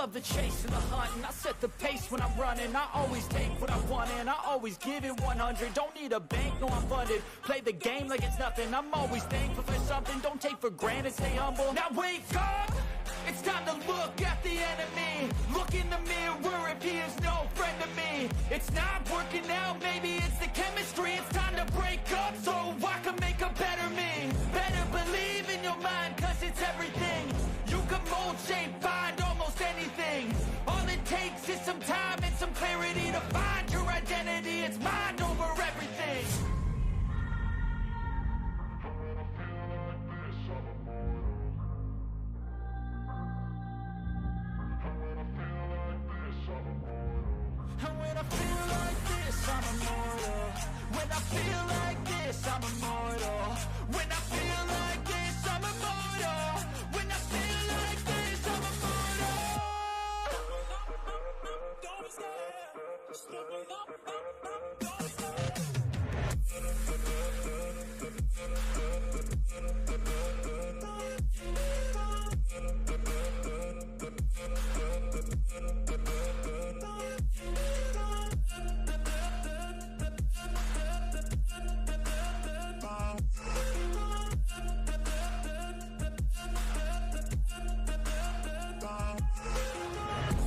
love the chase and the hunt, and I set the pace when I'm running. I always take what I want and I always give it 100. Don't need a bank, no I'm funded. Play the game like it's nothing. I'm always thankful for something. Don't take for granted, stay humble. Now wake up! It's time to look at the enemy. Look in the mirror if he is no friend to me. It's not working out, maybe it's the chemistry. It's time to break up so I can make a better me. Better believe in your mind, cause it's everything. You can mold, shape, find almost anything. All it takes is some time and some clarity to find your identity. It's mind over everything. And when I feel like this, I'm immortal. When I feel like this, I'm immortal. When I feel like this, I'm immortal. When I feel like this, I'm immortal. Don't be scared. Just look it up. Don't be scared.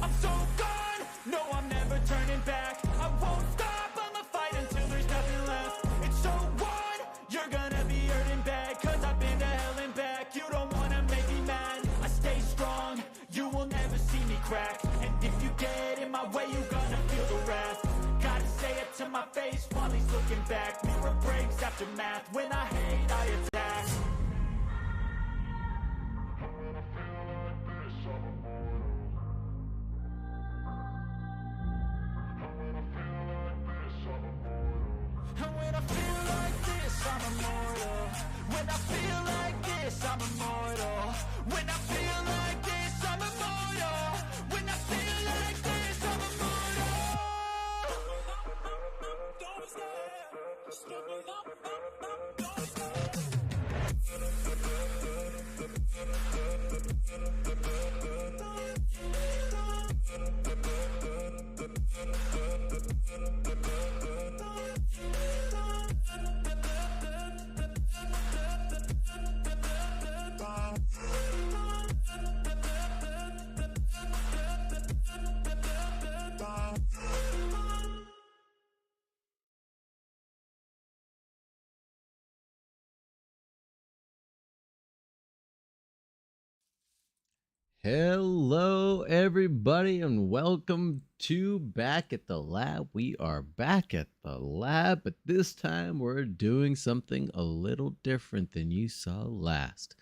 I'm so gone, no I'm never turning back. I won't stop, I'ma fight until there's nothing left. It's so on, you're gonna be hurting bad. Cause I've been to hell and back. You don't wanna make me mad. I stay strong, you will never see me crack. And if you get in my way, you gonna feel the wrath. Gotta say it to my face while he's looking back. Mirror breaks after math. When I hate, I attack. And when I feel like this, I'm immortal. When I feel like this, I'm immortal. When I feel like this, I'm immortal. When I feel like this, I'm immortal. Don't be scared. Just look it up. Don't be scared. Hello everybody and welcome to Back at the Lab. We are back at the lab, but this time we're doing something a little different than you saw last.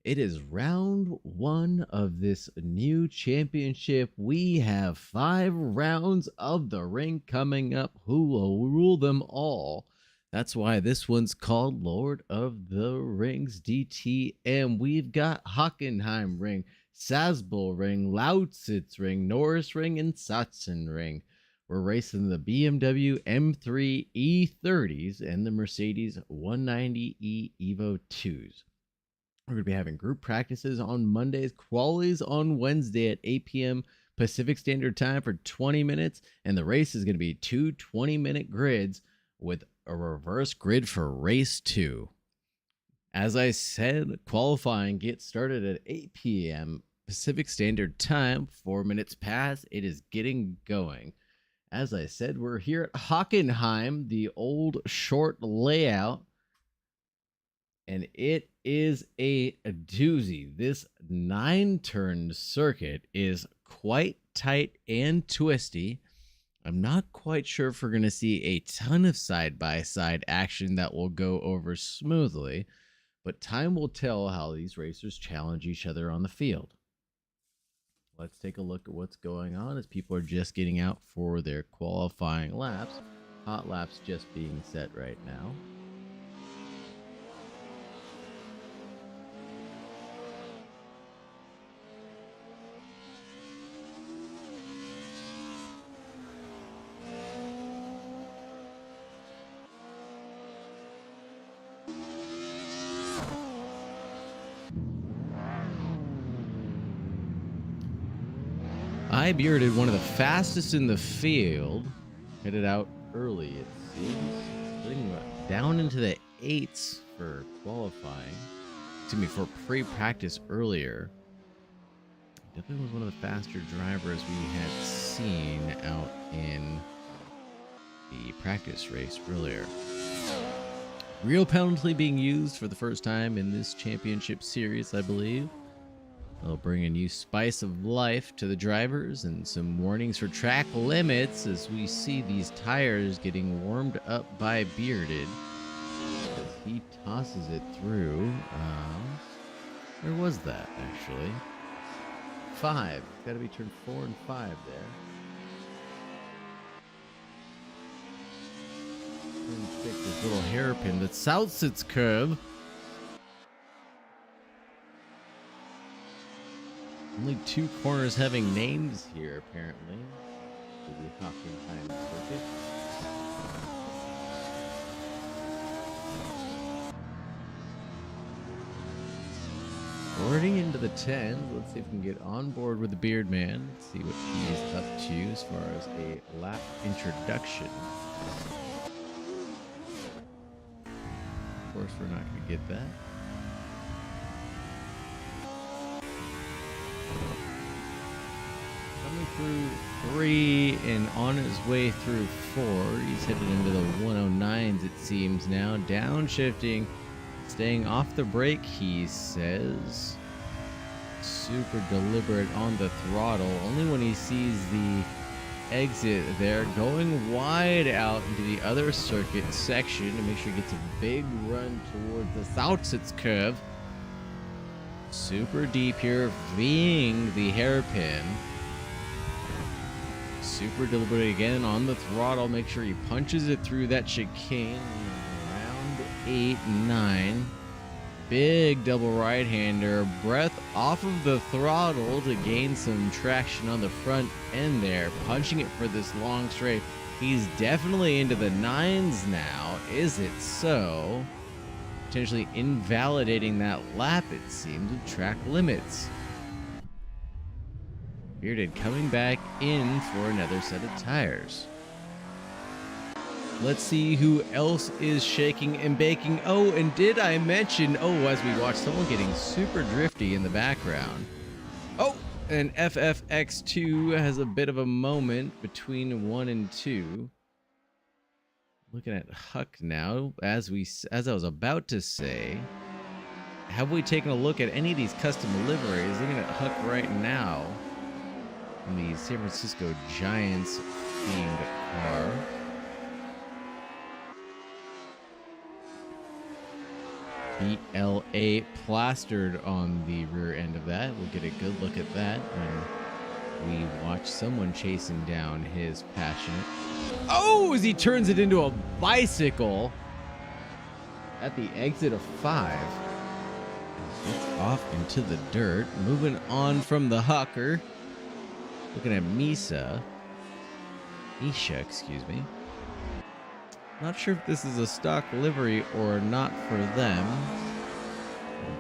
It is round one of this new championship. We have 5 rounds of the ring coming up. Who will rule them all? That's why this one's called Lord of the Rings DTM. We've got Hockenheimring, Salzburgring, Lausitzring, Norisring, and Sachsenring. We're racing the BMW M3 E30s and the Mercedes 190E EVO IIs. We're going to be having group practices on Mondays, qualies on Wednesday at 8 p.m. Pacific Standard Time for 20 minutes, and the race is going to be 2 20-minute grids with a reverse grid for race 2. As I said, qualifying gets started at 8 p.m. Pacific Standard Time. 4 minutes past, it is getting going. As I said, we're here at Hockenheim, the old short layout, and it is a doozy. This 9-turn circuit is quite tight and twisty. I'm not quite sure if we're going to see a ton of side-by-side action that will go over smoothly, but time will tell how these racers challenge each other on the field. Let's take a look at what's going on as people are just getting out for their qualifying laps. Hot laps just being set right now. by Bearded, one of the fastest in the field. Headed out early, it seems. Getting down into the 8s for qualifying. Excuse me, for pre-practice earlier. Definitely was one of the faster drivers we had seen out in the practice race earlier. Real penalty being used for the first time in this championship series, I believe. They'll bring a new spice of life to the drivers and some warnings for track limits as we see these tires getting warmed up by Bearded. As he tosses it through. Where was that, actually? 5. Got to be turned 4 and 5 there. Take this little hairpin, the Salzburgring curve. Only 2 corners having names here, apparently. The Hockenheimring circuit. Boarding into the 10. Let's see if we can get on board with the Beard Man. See what he is up to as far as a lap introduction. Of course, we're not going to get that. Coming through 3 and on his way through 4. He's headed into the 109s, it seems now. Downshifting, staying off the brake, he says. Super deliberate on the throttle. Only when he sees the exit there, going wide out into the other circuit section to make sure he gets a big run towards the Salzburgring curve. Super deep here, Ving the hairpin. Super deliberate again on the throttle. Make sure he punches it through that chicane. Round 8, 9. Big double right-hander. Breath off of the throttle to gain some traction on the front end there. Punching it for this long straight. He's definitely into the 9s now. Is it so? Potentially invalidating that lap, it seems, with track limits. Bearded coming back in for another set of tires. Let's see who else is shaking and baking. Oh, and did I mention, as we watch someone getting super drifty in the background. Oh, and FFX2 has a bit of a moment between 1 and 2. Looking at Huck now, as I was about to say, have we taken a look at any of these custom liveries? Looking at Huck right now in the San Francisco Giants themed car. BLA plastered on the rear end of that. We'll get a good look at that when we watch someone chasing down his passionate. Oh, as he turns it into a bicycle at the exit of 5. It's off into the dirt. Moving on from the Hucker. Looking at Misha, excuse me. Not sure if this is a stock livery or not for them.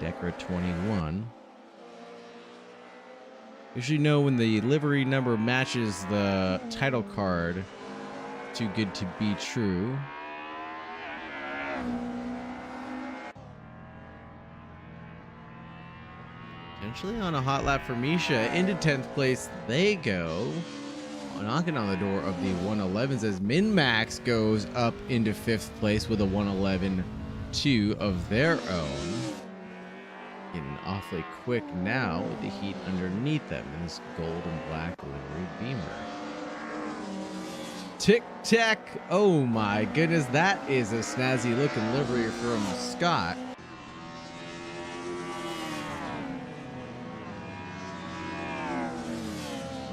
Decra 21. Usually know when the livery number matches the title card. Too good to be true. Potentially on a hot lap for Misha. Into 10th place they go. Knocking on the door of the 111s as Min-Max goes up into 5th place with a 111-2 of their own. Getting awfully quick now with the heat underneath them in this gold and black livery Beamer. Tic-tac. Oh my goodness, that is a snazzy looking livery from Scott.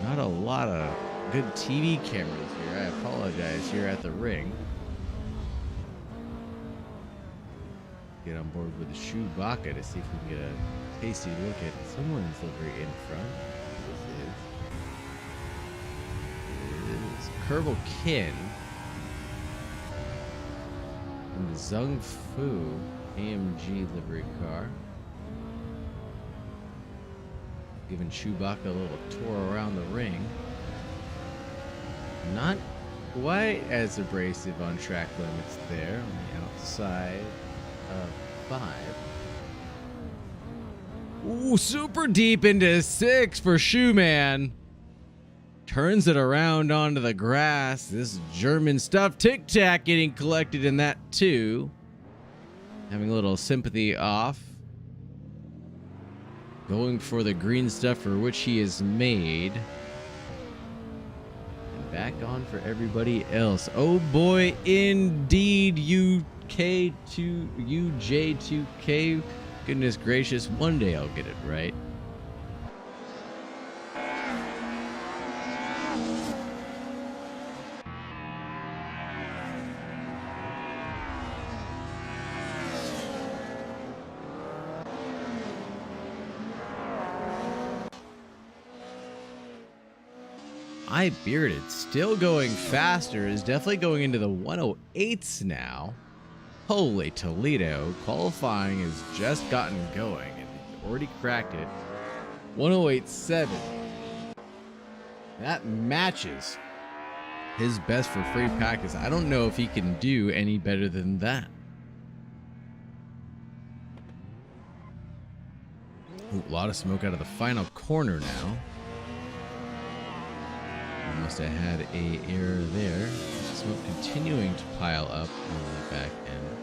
Not a lot of good TV cameras here. I apologize here at the ring. Get on board with the Chewbacca to see if we can get a tasty look at someone's livery in front. This is Kerbal Kin and the Zung Fu AMG livery car. Giving Chewbacca a little tour around the ring. Not quite as abrasive on track limits there on the outside of 5. Ooh, super deep into 6 for Shoeman. Turns it around onto the grass. This German stuff. Tic Tac getting collected in that too. Having a little sympathy off. Going for the green stuff for which he is made. And back on for everybody else. Oh boy, indeed. UJ2K. Goodness gracious, one day I'll get it right. I Bearded still going faster, is definitely going into the 108s now. Holy Toledo, qualifying has just gotten going and he's already cracked it. 108.7. That matches his best for free practice. I don't know if he can do any better than that. Ooh, a lot of smoke out of the final corner now. Must have had a error there. Smoke continuing to pile up on the back end.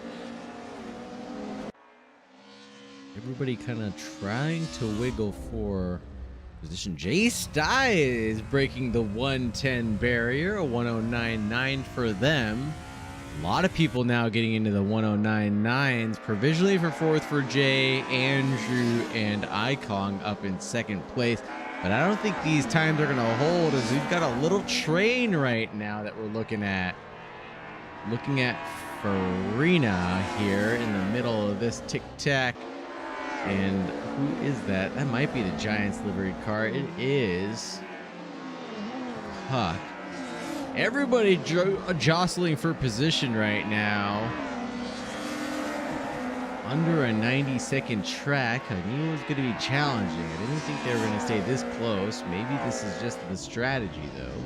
Everybody kind of trying to wiggle for position. Jay Stye is breaking the 110 barrier, a 109.9 for them. A lot of people now getting into the 109.9s. Provisionally for 4th for Jay, Andrew, and Ikong up in 2nd place. But I don't think these times are going to hold, as we've got a little train right now that we're looking at. Looking at Farina here in the middle of this tic-tac. And who is that? That might be the Giants livery car. It is Huck. Everybody jostling for position right now. Under a 90-second track. I knew it was going to be challenging. I didn't think they were going to stay this close. Maybe this is just the strategy, though.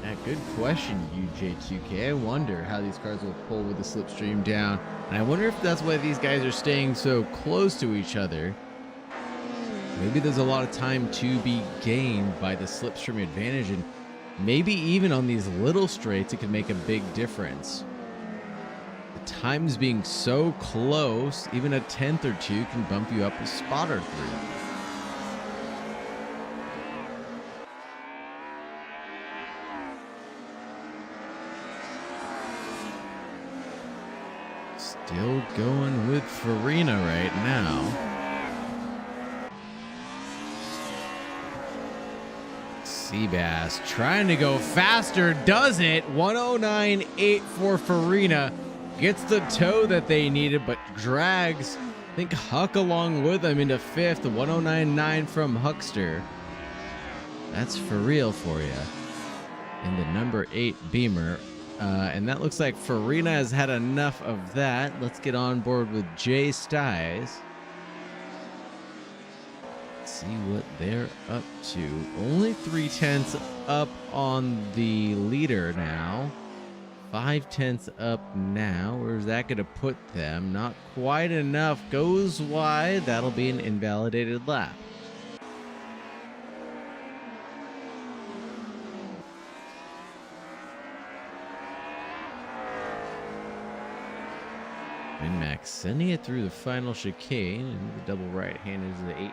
Yeah, good question, UJ2K. I wonder how these cars will pull with the slipstream down. And I wonder if that's why these guys are staying so close to each other. Maybe there's a lot of time to be gained by the slipstream advantage. And maybe even on these little straights, it could make a big difference. Times being so close, even a 10th or 2 can bump you up a spot or 3. Still going with Farina right now. Seabass trying to go faster, does it? 109.8 for Farina. Gets the toe that they needed, but drags, I think, Huck along with him into 5th. 109.9 from Huckster. That's for real for you. In the number 8 Beamer. And that looks like Farina has had enough of that. Let's get on board with Jay Styes. See what they're up to. Only 3/10 up on the leader now. 5/10 up now. Where's that going to put them? Not quite enough. Goes wide. That'll be an invalidated lap. And Max sending it through the final chicane. And the double right hand is the 8 and 9.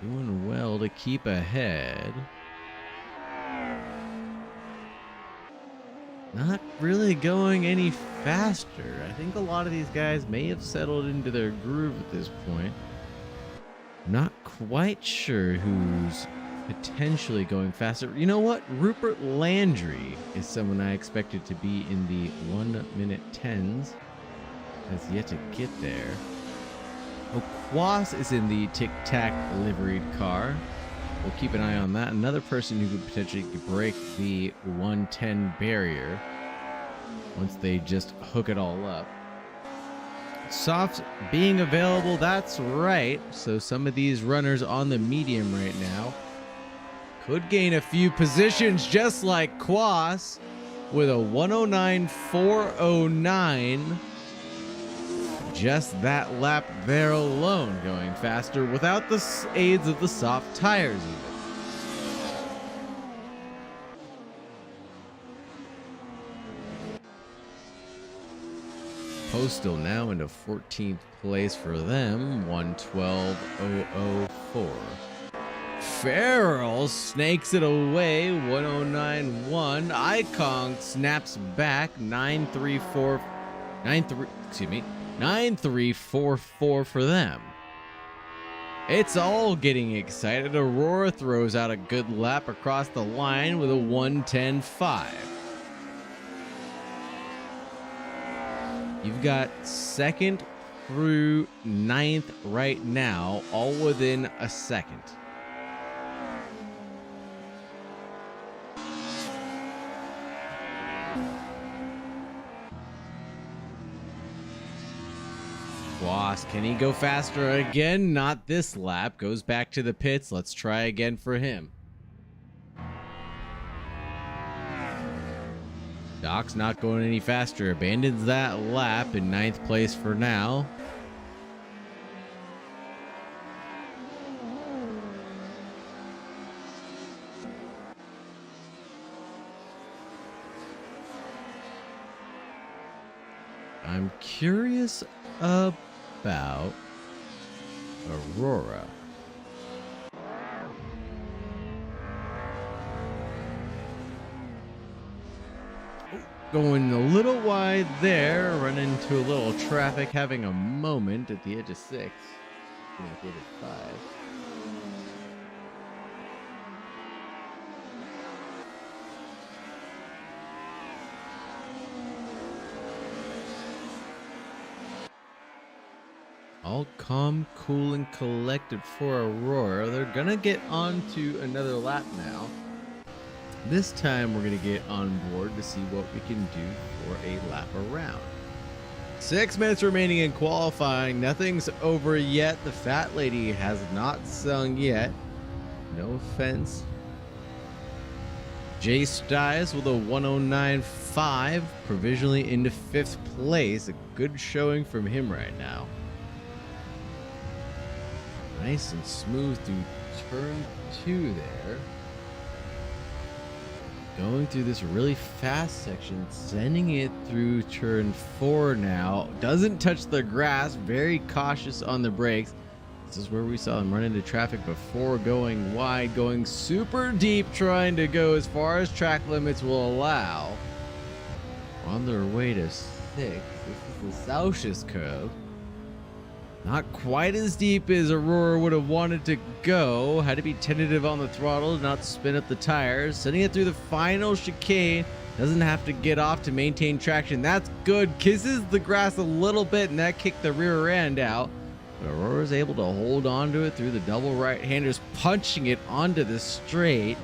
Doing well to keep ahead. Not really going any faster. I think a lot of these guys may have settled into their groove at this point. Not quite sure who's potentially going faster. You know what? Rupert Landry is someone I expected to be in the 1-minute 10s. Has yet to get there. Quas is in the Tic Tac liveried car. We'll keep an eye on that. Another person who could potentially break the 110 barrier. once they just hook it all up. Softs being available, that's right. So some of these runners on the medium right now could gain a few positions, just like Quas with a 109.409. Just that lap there alone, going faster without the aids of the soft tires even. Postal now into 14th place for them, 112.004. Farrell snakes it away, 109.1. Icon snaps back, 9.344 for them. It's all getting excited. Aurora throws out a good lap across the line with a 110.5. You've got 2nd through 9th right now, all within a second. Quas, can he go faster again? Not this lap. Goes back to the pits. Let's try again for him. Doc's not going any faster. Abandons that lap in 9th place for now. I'm curious about Aurora. Going a little wide there, run into a little traffic, having a moment at the edge of 6. Gonna get it 5. All calm, cool, and collected for Aurora. They're gonna get onto another lap now. This time we're going to get on board to see what we can do for a lap around. 6 minutes remaining in qualifying. Nothing's over yet. The fat lady has not sung yet. No offense. Jay Stiles with a 109.5, provisionally into 5th place. A good showing from him right now. Nice and smooth through turn 2 there. Going through this really fast section, sending it through turn 4 now. Doesn't touch the grass, very cautious on the brakes. This is where we saw him run into traffic before, going wide, going super deep, trying to go as far as track limits will allow. On their way to 6th. This is the Sausches curve. Not quite as deep as Aurora would have wanted to go. Had to be tentative on the throttle, not spin up the tires. Sending it through the final chicane. Doesn't have to get off to maintain traction. That's good. Kisses the grass a little bit, and that kicked the rear end out. But Aurora's able to hold on to it through the double right-handers, punching it onto the straight.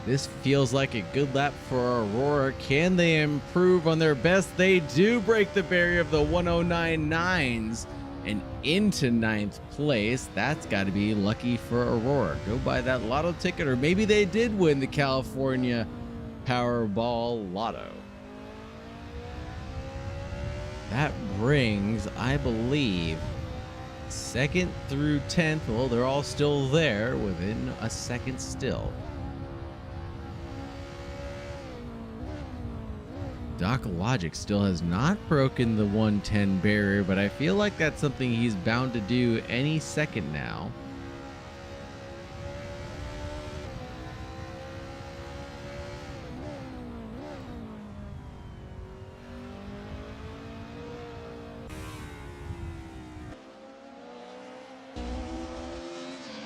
This feels like a good lap for Aurora. Can they improve on their best? They do break the barrier of the 109.9s. And into 9th place. That's got to be lucky for Aurora. Go buy that lotto ticket, or maybe they did win the California Powerball Lotto. That brings, I believe, 2nd through 10th. Well, they're all still there within a second still. Doc Logic still has not broken the 110 barrier, but I feel like that's something he's bound to do any second now.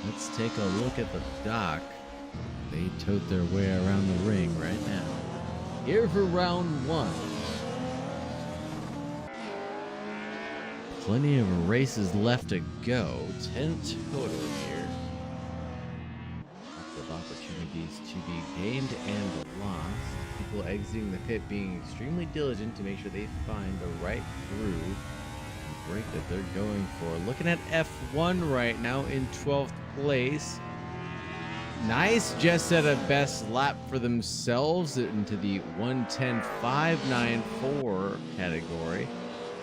Let's take a look at the Doc. They tote their way around the ring right now. Here for round 1. Plenty of races left to go. 10 total here. Off the opportunities to be gained and lost. People exiting the pit being extremely diligent to make sure they find the right groove and break that they're going for. Looking at F1 right now in 12th place. Nice just set a best lap for themselves into the 1:10.594 category,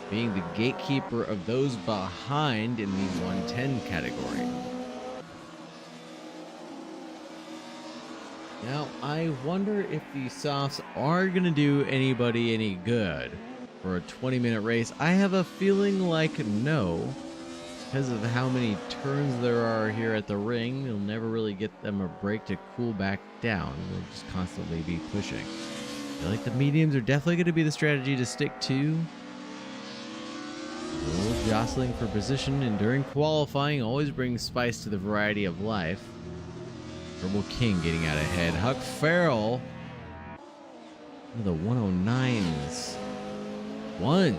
being the gatekeeper of those behind in the 1:10 category. Now, I wonder if the softs are going to do anybody any good for a 20-minute race. I have a feeling like no, because of how many turns there are here at the ring. You'll never really get them a break to cool back down. They'll just constantly be pushing. I feel like the mediums are definitely going to be the strategy to stick to. A little jostling for position, and during qualifying always brings spice to the variety of life. Purple King getting out ahead. Huck Farrell, one of the 109s. One.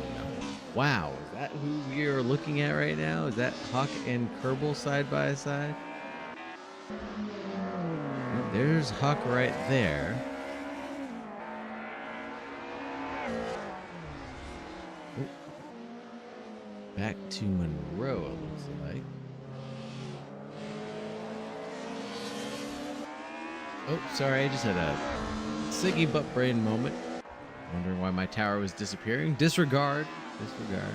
Wow. Is that who we are looking at right now? Is that Huck and Kerbal side by side? There's Huck right there. Oh. Back to Monroe, it looks like. Oh, sorry, I just had a Siggy butt brain moment. Wondering why my tower was disappearing. Disregard. Disregard.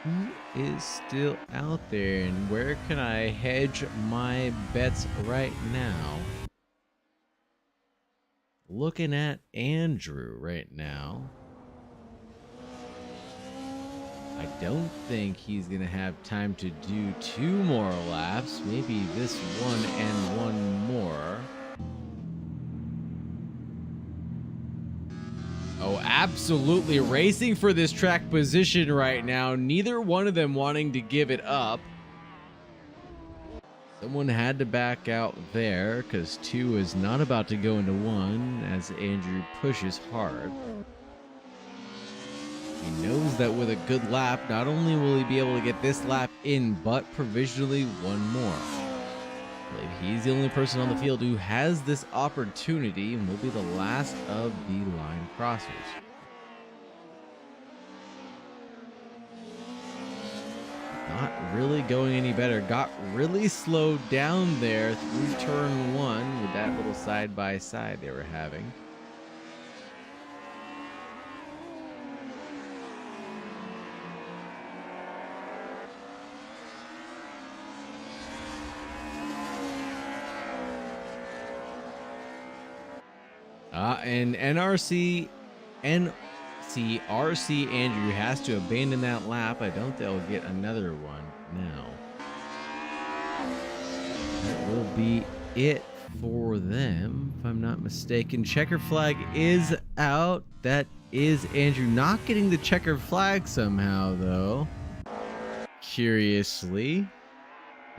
Who is still out there, and where can I hedge my bets right now? Looking at Andrew right now. I don't think he's gonna have time to do 2 more laps. Maybe this one and one more. Oh, absolutely racing for this track position right now. Neither one of them wanting to give it up. Someone had to back out there because 2 is not about to go into 1 as Andrew pushes hard. He knows that with a good lap, not only will he be able to get this lap in, but provisionally one more. I believe he's the only person on the field who has this opportunity and will be the last of the line crossers. Not really going any better. Got really slowed down there through turn 1 with that little side-by-side they were having. And RC Andrew has to abandon that lap. I don't think they'll get another one now. That will be it for them, if I'm not mistaken. Checker flag is out. That is Andrew not getting the checker flag somehow, though. Curiously.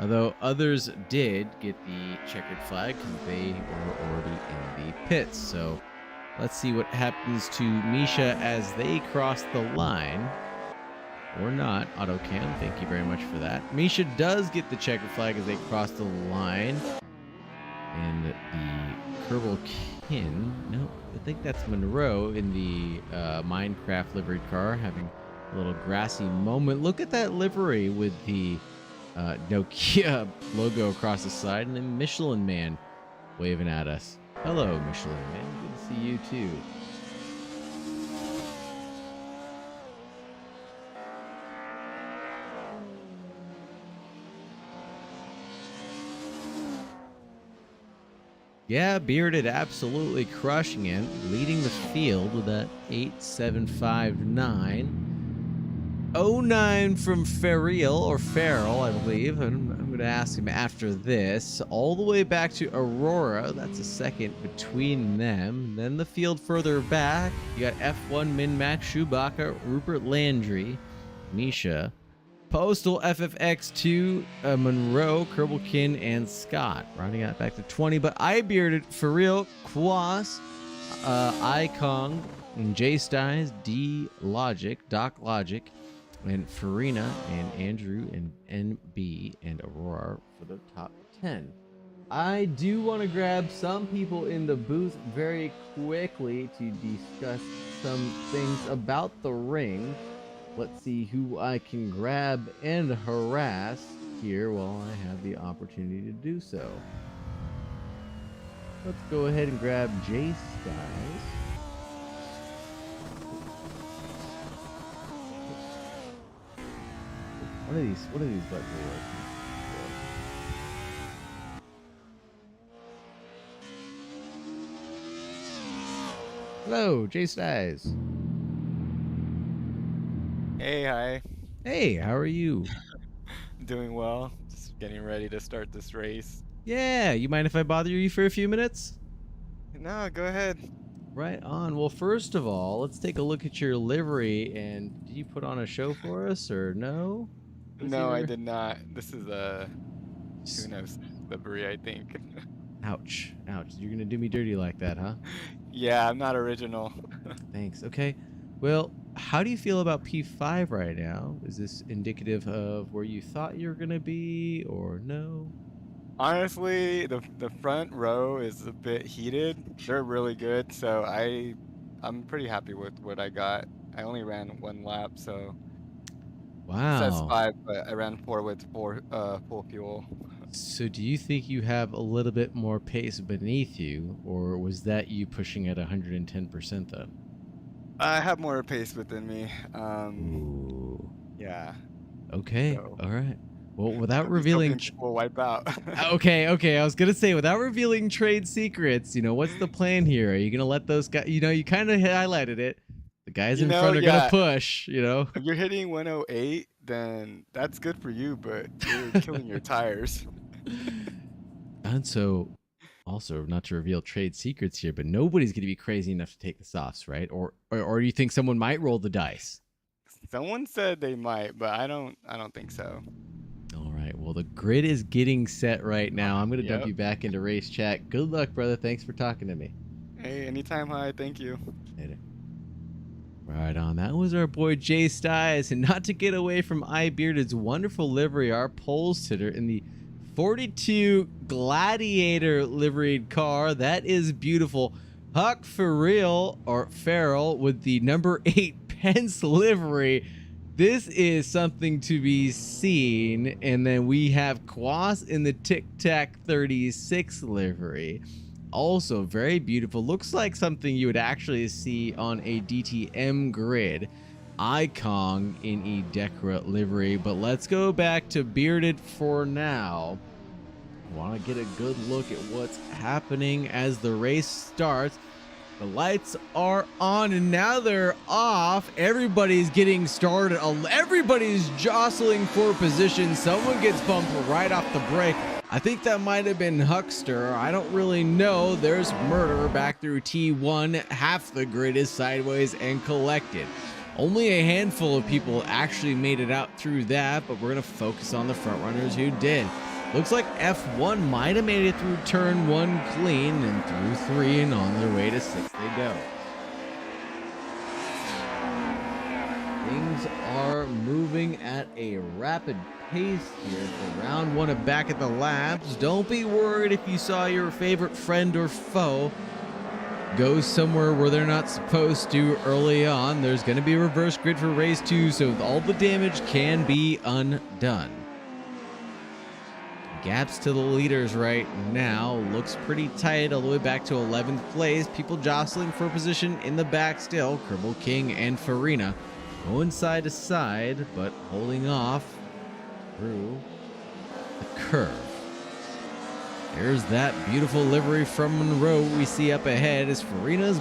Although others did get the checkered flag because they were already in the pits. So let's see what happens to Misha as they cross the line. Or not. AutoCam, thank you very much for that. Misha does get the checkered flag as they cross the line. And the Kerbal Kin, no, I think that's Monroe in the Minecraft liveried car having a little grassy moment. Look at that livery with the Nokia logo across the side, and then Michelin Man waving at us. Hello, Michelin Man. Good to see you too. Yeah, Bearded absolutely crushing it, leading the field with that 8.759. 09 from Farrell, I believe. I'm going to ask him after this. All the way back to Aurora. That's a second between them. Then the field further back. You got F1 Min Max Chewbacca, Rupert Landry. Misha, Postal, FFX2, Monroe, Kerbelkin, and Scott. Rounding out back to 20, but I bearded for real. Quas, Ikong, and J Styes, D Logic, Doc Logic, and Farina, and Andrew, and NB, and Aurora for the top 10. I do want to grab some people in the booth very quickly to discuss some things about the ring. Let's see who I can grab and harass here while I have the opportunity to do so. Let's go ahead and grab J Styles. What are these buttons working? Hello, J Styles. Hey, hi. Hey, how are you? Doing well. Just getting ready to start this race. Yeah, you mind if I bother you for a few minutes? No, go ahead. Right on. Well, first of all, let's take a look at your livery. And did you put on a show for us or no? No, I did not. This is a who knows livery, I think. Ouch. Ouch. You're going to do me dirty like that, huh? Yeah, I'm not original. Thanks. Okay. Well, how do you feel about P5 right now? Is this indicative of where you thought you were going to be or no? Honestly, the front row is a bit heated. They're really good, so I'm pretty happy with what I got. I only ran 1 lap, so it says Wow. 5, but I ran 4 with full fuel. So do you think you have a little bit more pace beneath you, or was that you pushing at 110% then? I have more pace within me. Ooh. Yeah. Okay. So All right. Well, without I'm just hoping revealing... people wipe out. Okay. I was going to say, without revealing trade secrets, what's the plan here? Are you going to let those guys... you kind of highlighted it. The guys in front are going to push, If you're hitting 108, then that's good for you, but you're killing your tires. And so, also, not to reveal trade secrets here, but nobody's going to be crazy enough to take the softs, right? Or do you think someone might roll the dice? Someone said they might, but I don't think so. All right. Well, the grid is getting set right now. I'm going to dump you back into race chat. Good luck, brother. Thanks for talking to me. Hey, anytime, hi. Thank you. Later. Right on. That was our boy Jay Styes. And not to get away from iBearded's wonderful livery, our pole sitter in the 42 Gladiator liveried car. That is beautiful. Huck for real, or Farrell, with the number 8 Pence livery. This is something to be seen. And then we have Quas in the Tic Tac 36 livery. Also very beautiful. Looks like something you would actually see on a DTM grid. Ikong in a Decra livery. But let's go back to Bearded for now. Want to get a good look at what's happening as the race starts. The lights are on and now they're off. Everybody's getting started. Everybody's jostling for position. Someone gets bumped right off the brake. I think that might have been Huckster. I don't really know. There's murder back through T1. Half the grid is sideways and collected. Only a handful of people actually made it out through that, but we're going to focus on the front runners who did. Looks like F1 might have made it through turn 1 clean and through 3, and on their way to 6 they go. Things are moving at a rapid pace here for round 1 of Back at the Labs. Don't be worried if you saw your favorite friend or foe go somewhere where they're not supposed to early on. There's going to be a reverse grid for race 2, so all the damage can be undone. Gaps to the leaders right now looks pretty tight all the way back to 11th place. People jostling for position in the back still. Kerbal King and Farina going side to side, but holding off through the curve. There's that beautiful livery from Monroe we see up ahead as Farina's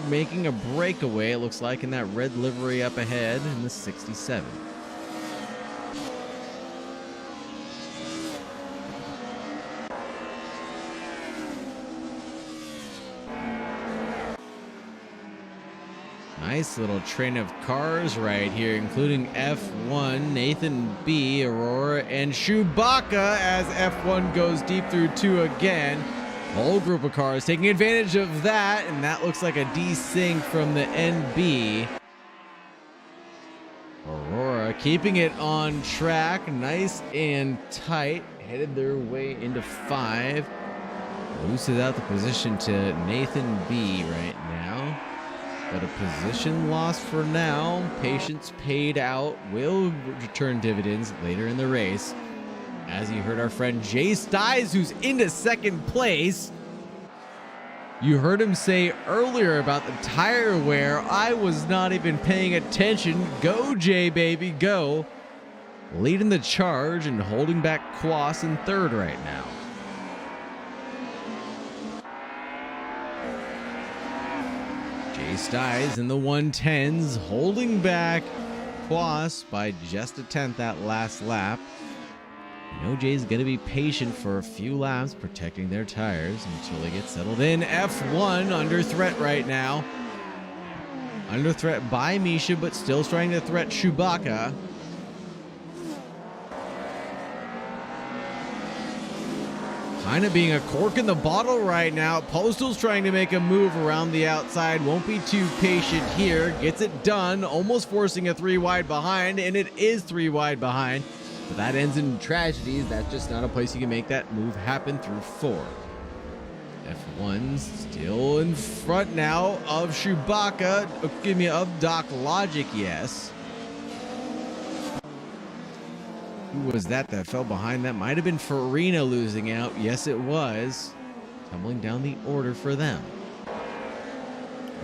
making a breakaway, it looks like, in that red livery up ahead in the 67. Nice little train of cars right here, including F1, Nathan B, Aurora, and Chewbacca as F1 goes deep through 2 again. Whole group of cars taking advantage of that, and that looks like a desync from the NB. Aurora keeping it on track, nice and tight, headed their way into 5. Loses out the position to Nathan B right now. But a position lost for now. Patience paid out. Will return dividends later in the race. As you heard our friend Jay Styes, who's into 2nd place. You heard him say earlier about the tire wear. I was not even paying attention. Go, Jay, baby, go. Leading the charge and holding back Quas in 3rd right now. Jay Styes in the 110s, holding back Quas by just a 10th that last lap. You know Jay's going to be patient for a few laps, protecting their tires until they get settled in. F1 under threat right now. Under threat by Misha, but still trying to threat Chewbacca. Kind of being a cork in the bottle right now. Postal's trying to make a move around the outside. Won't be too patient here. Gets it done. Almost forcing a 3 wide behind. And it is 3 wide behind. But that ends in tragedies. That's just not a place you can make that move happen through 4. F1's still in front now of Chewbacca. Excuse me, of Doc Logic, yes. Who was that fell behind? That might have been Farina losing out. Yes, it was. Tumbling down the order for them.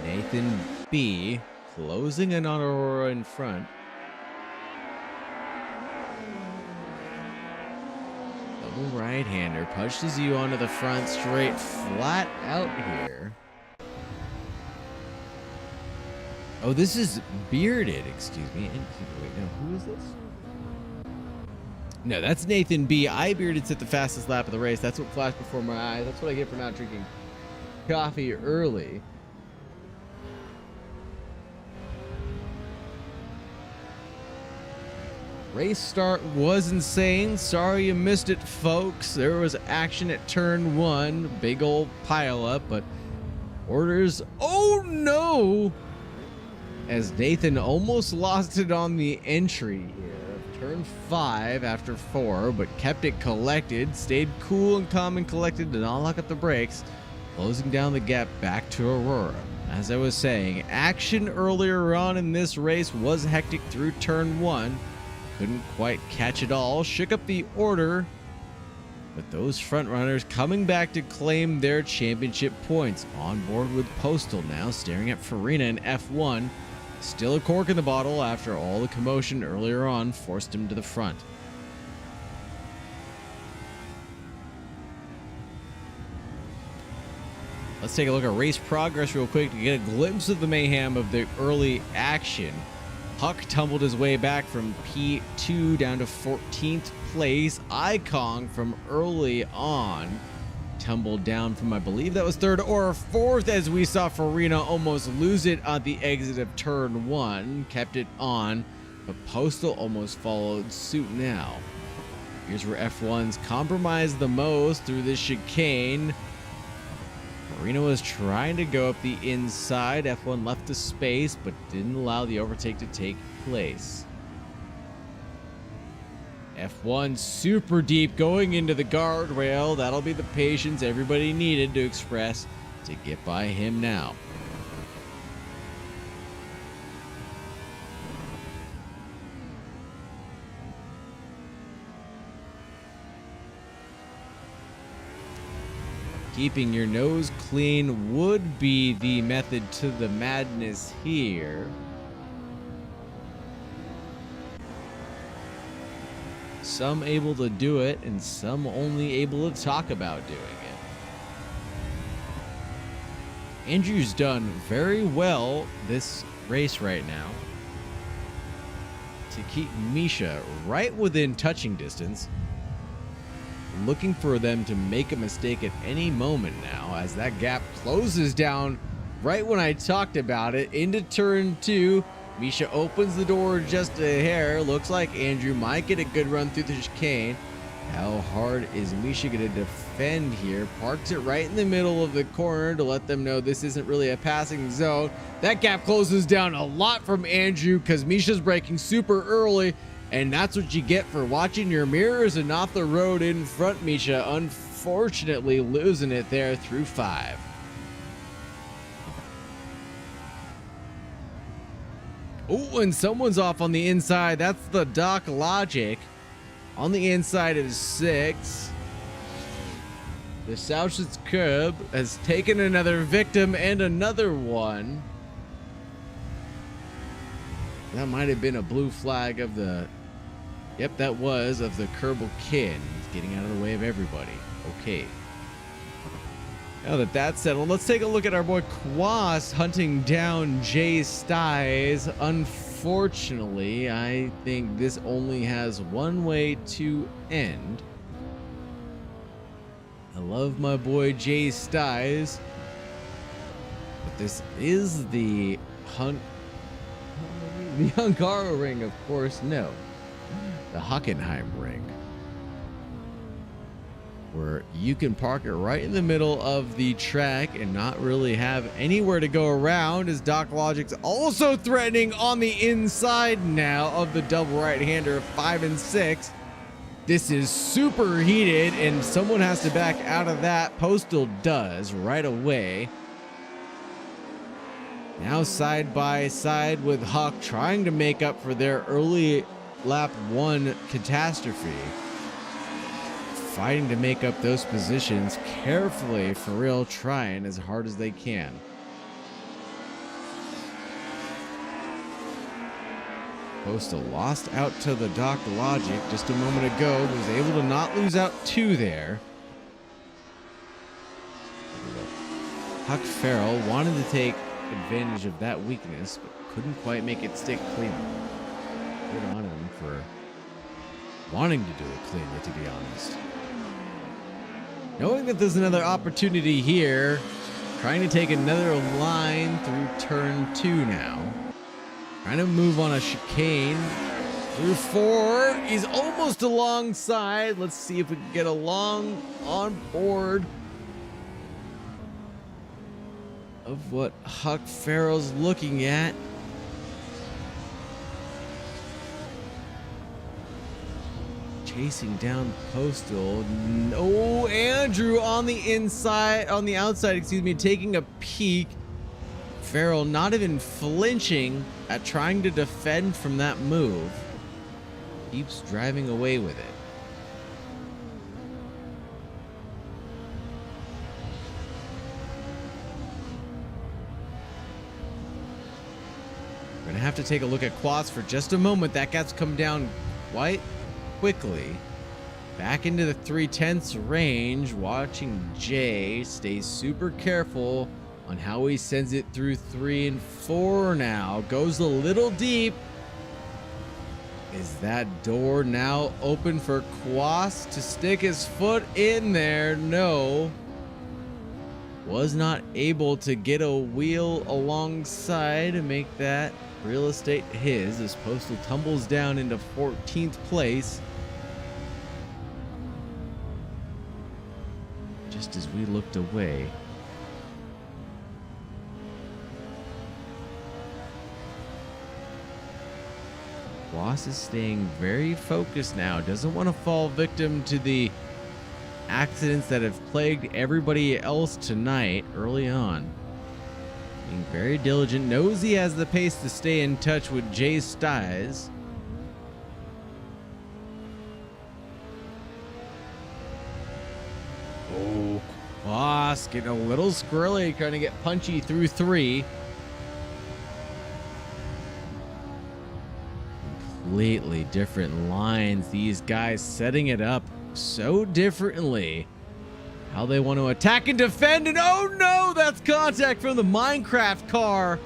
Nathan B closing in on Aurora in front. Double right-hander. Pushes you onto the front straight, flat out here. Oh, this is Bearded. Excuse me. Wait, no, who is this? No, that's Nathan B. I Bearded set the fastest lap of the race. That's what flashed before my eyes. That's what I get for not drinking coffee early. Race start was insane. Sorry you missed it, folks. There was action at turn 1. Big old pile up, but orders. Oh no! As Nathan almost lost it on the entry here. Turn 5 after 4, but kept it collected, stayed cool and calm and collected, did not lock up the brakes, closing down the gap back to Aurora. As I was saying, action earlier on in this race was hectic through turn 1. Couldn't quite catch it all, shook up the order, but those front runners coming back to claim their championship points. On board with Postal now, staring at Farina in F1. Still a cork in the bottle after all the commotion earlier on forced him to the front. Let's take a look at race progress real quick to get a glimpse of the mayhem of the early action. Huck tumbled his way back from P2 down to 14th place. Icon from early on tumbled down from, I believe that was 3rd or 4th, as we saw Farina almost lose it at the exit of turn 1. Kept it on, but Postal almost followed suit now. Here's where F1's compromised the most through this chicane. Farina was trying to go up the inside. F1 left the space, but didn't allow the overtake to take place. F1 super deep going into the guardrail. That'll be the patience everybody needed to express to get by him now. Keeping your nose clean would be the method to the madness here. Some able to do it, and some only able to talk about doing it. Andrew's done very well this race right now to keep Misha right within touching distance. Looking for them to make a mistake at any moment now as that gap closes down right when I talked about it, into turn 2. Misha opens the door just a hair. Looks like Andrew might get a good run through the chicane. How hard is Misha going to defend here? Parks it right in the middle of the corner to let them know this isn't really a passing zone. That gap closes down a lot from Andrew because Misha's braking super early, and that's what you get for watching your mirrors and not the road in front. Misha unfortunately losing it there through 5. Oh, and someone's off on the inside. That's the Doc Logic. On the inside is 6. The Lausitz curb has taken another victim and another one. That might have been a blue flag of the... Yep, that was of the Kerbal Kid. He's getting out of the way of everybody. Okay. Now that that's settled, let's take a look at our boy Quas hunting down Jay Styes. Unfortunately, I think this only has one way to end. I love my boy Jay Styes, but this is the Hungaro-ring, of course. No, the Hockenheimring, where you can park it right in the middle of the track and not really have anywhere to go around, as Doc Logic's also threatening on the inside now of the double right-hander of 5 and 6. This is super heated, and someone has to back out of that. Postal does right away. Now side by side with Huck, trying to make up for their early lap 1 catastrophe. Fighting to make up those positions carefully, for real, trying as hard as they can. Postal lost out to the Doc Logic just a moment ago, was able to not lose out 2 there. Huck Farrell wanted to take advantage of that weakness, but couldn't quite make it stick cleanly. Good on him for wanting to do it cleanly, to be honest. Knowing that there's another opportunity here, trying to take another line through turn 2 now. Trying to move on a chicane through 4. He's almost alongside. Let's see if we can get along on board of what Huck Farrell's looking at. Chasing down Postal. No, Andrew on the inside, on the outside, excuse me, taking a peek. Farrell not even flinching at trying to defend from that move. Keeps driving away with it. We're gonna have to take a look at Quas for just a moment. That gap's come down quite quickly. Back into the 3/10 range. Watching Jay stay super careful on how he sends it through 3 and 4 now. Goes a little deep. Is that door now open for Quas to stick his foot in there? No. Was not able to get a wheel alongside to make that real estate his, as Postal tumbles down into 14th place. Just as we looked away. Quas is staying very focused now. Doesn't want to fall victim to the accidents that have plagued everybody else tonight early on. Being very diligent. Knows he has the pace to stay in touch with Jay Styes. Oh, Quas getting a little squirrely, trying to get punchy through 3. Completely different lines. These guys setting it up so differently. How they want to attack and defend, and oh no, that's contact from the Minecraft car.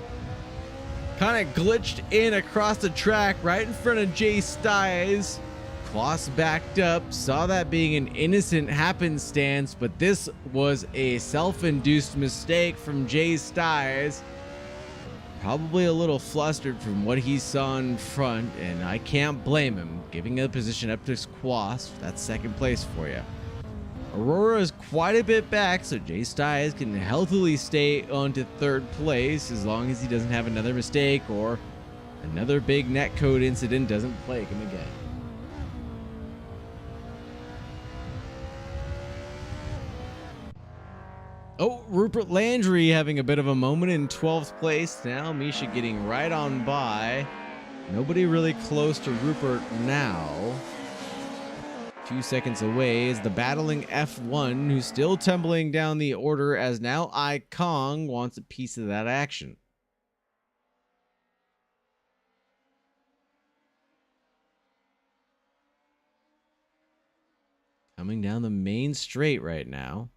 Kind of glitched in across the track right in front of Jay Styes. Kloss backed up, saw that being an innocent happenstance, but this was a self-induced mistake from Jay Styles. Probably a little flustered from what he saw in front, and I can't blame him, giving the position up to Kloss. That's second place for you. Aurora is quite a bit back, so Jay Styles can healthily stay on to third place as long as he doesn't have another mistake or another big netcode incident doesn't plague him again. Oh, Rupert Landry having a bit of a moment in 12th place. Now Misha getting right on by. Nobody really close to Rupert now. 2 seconds away is the battling F1, who's still tumbling down the order as now Kong wants a piece of that action. Coming down the main straight right now.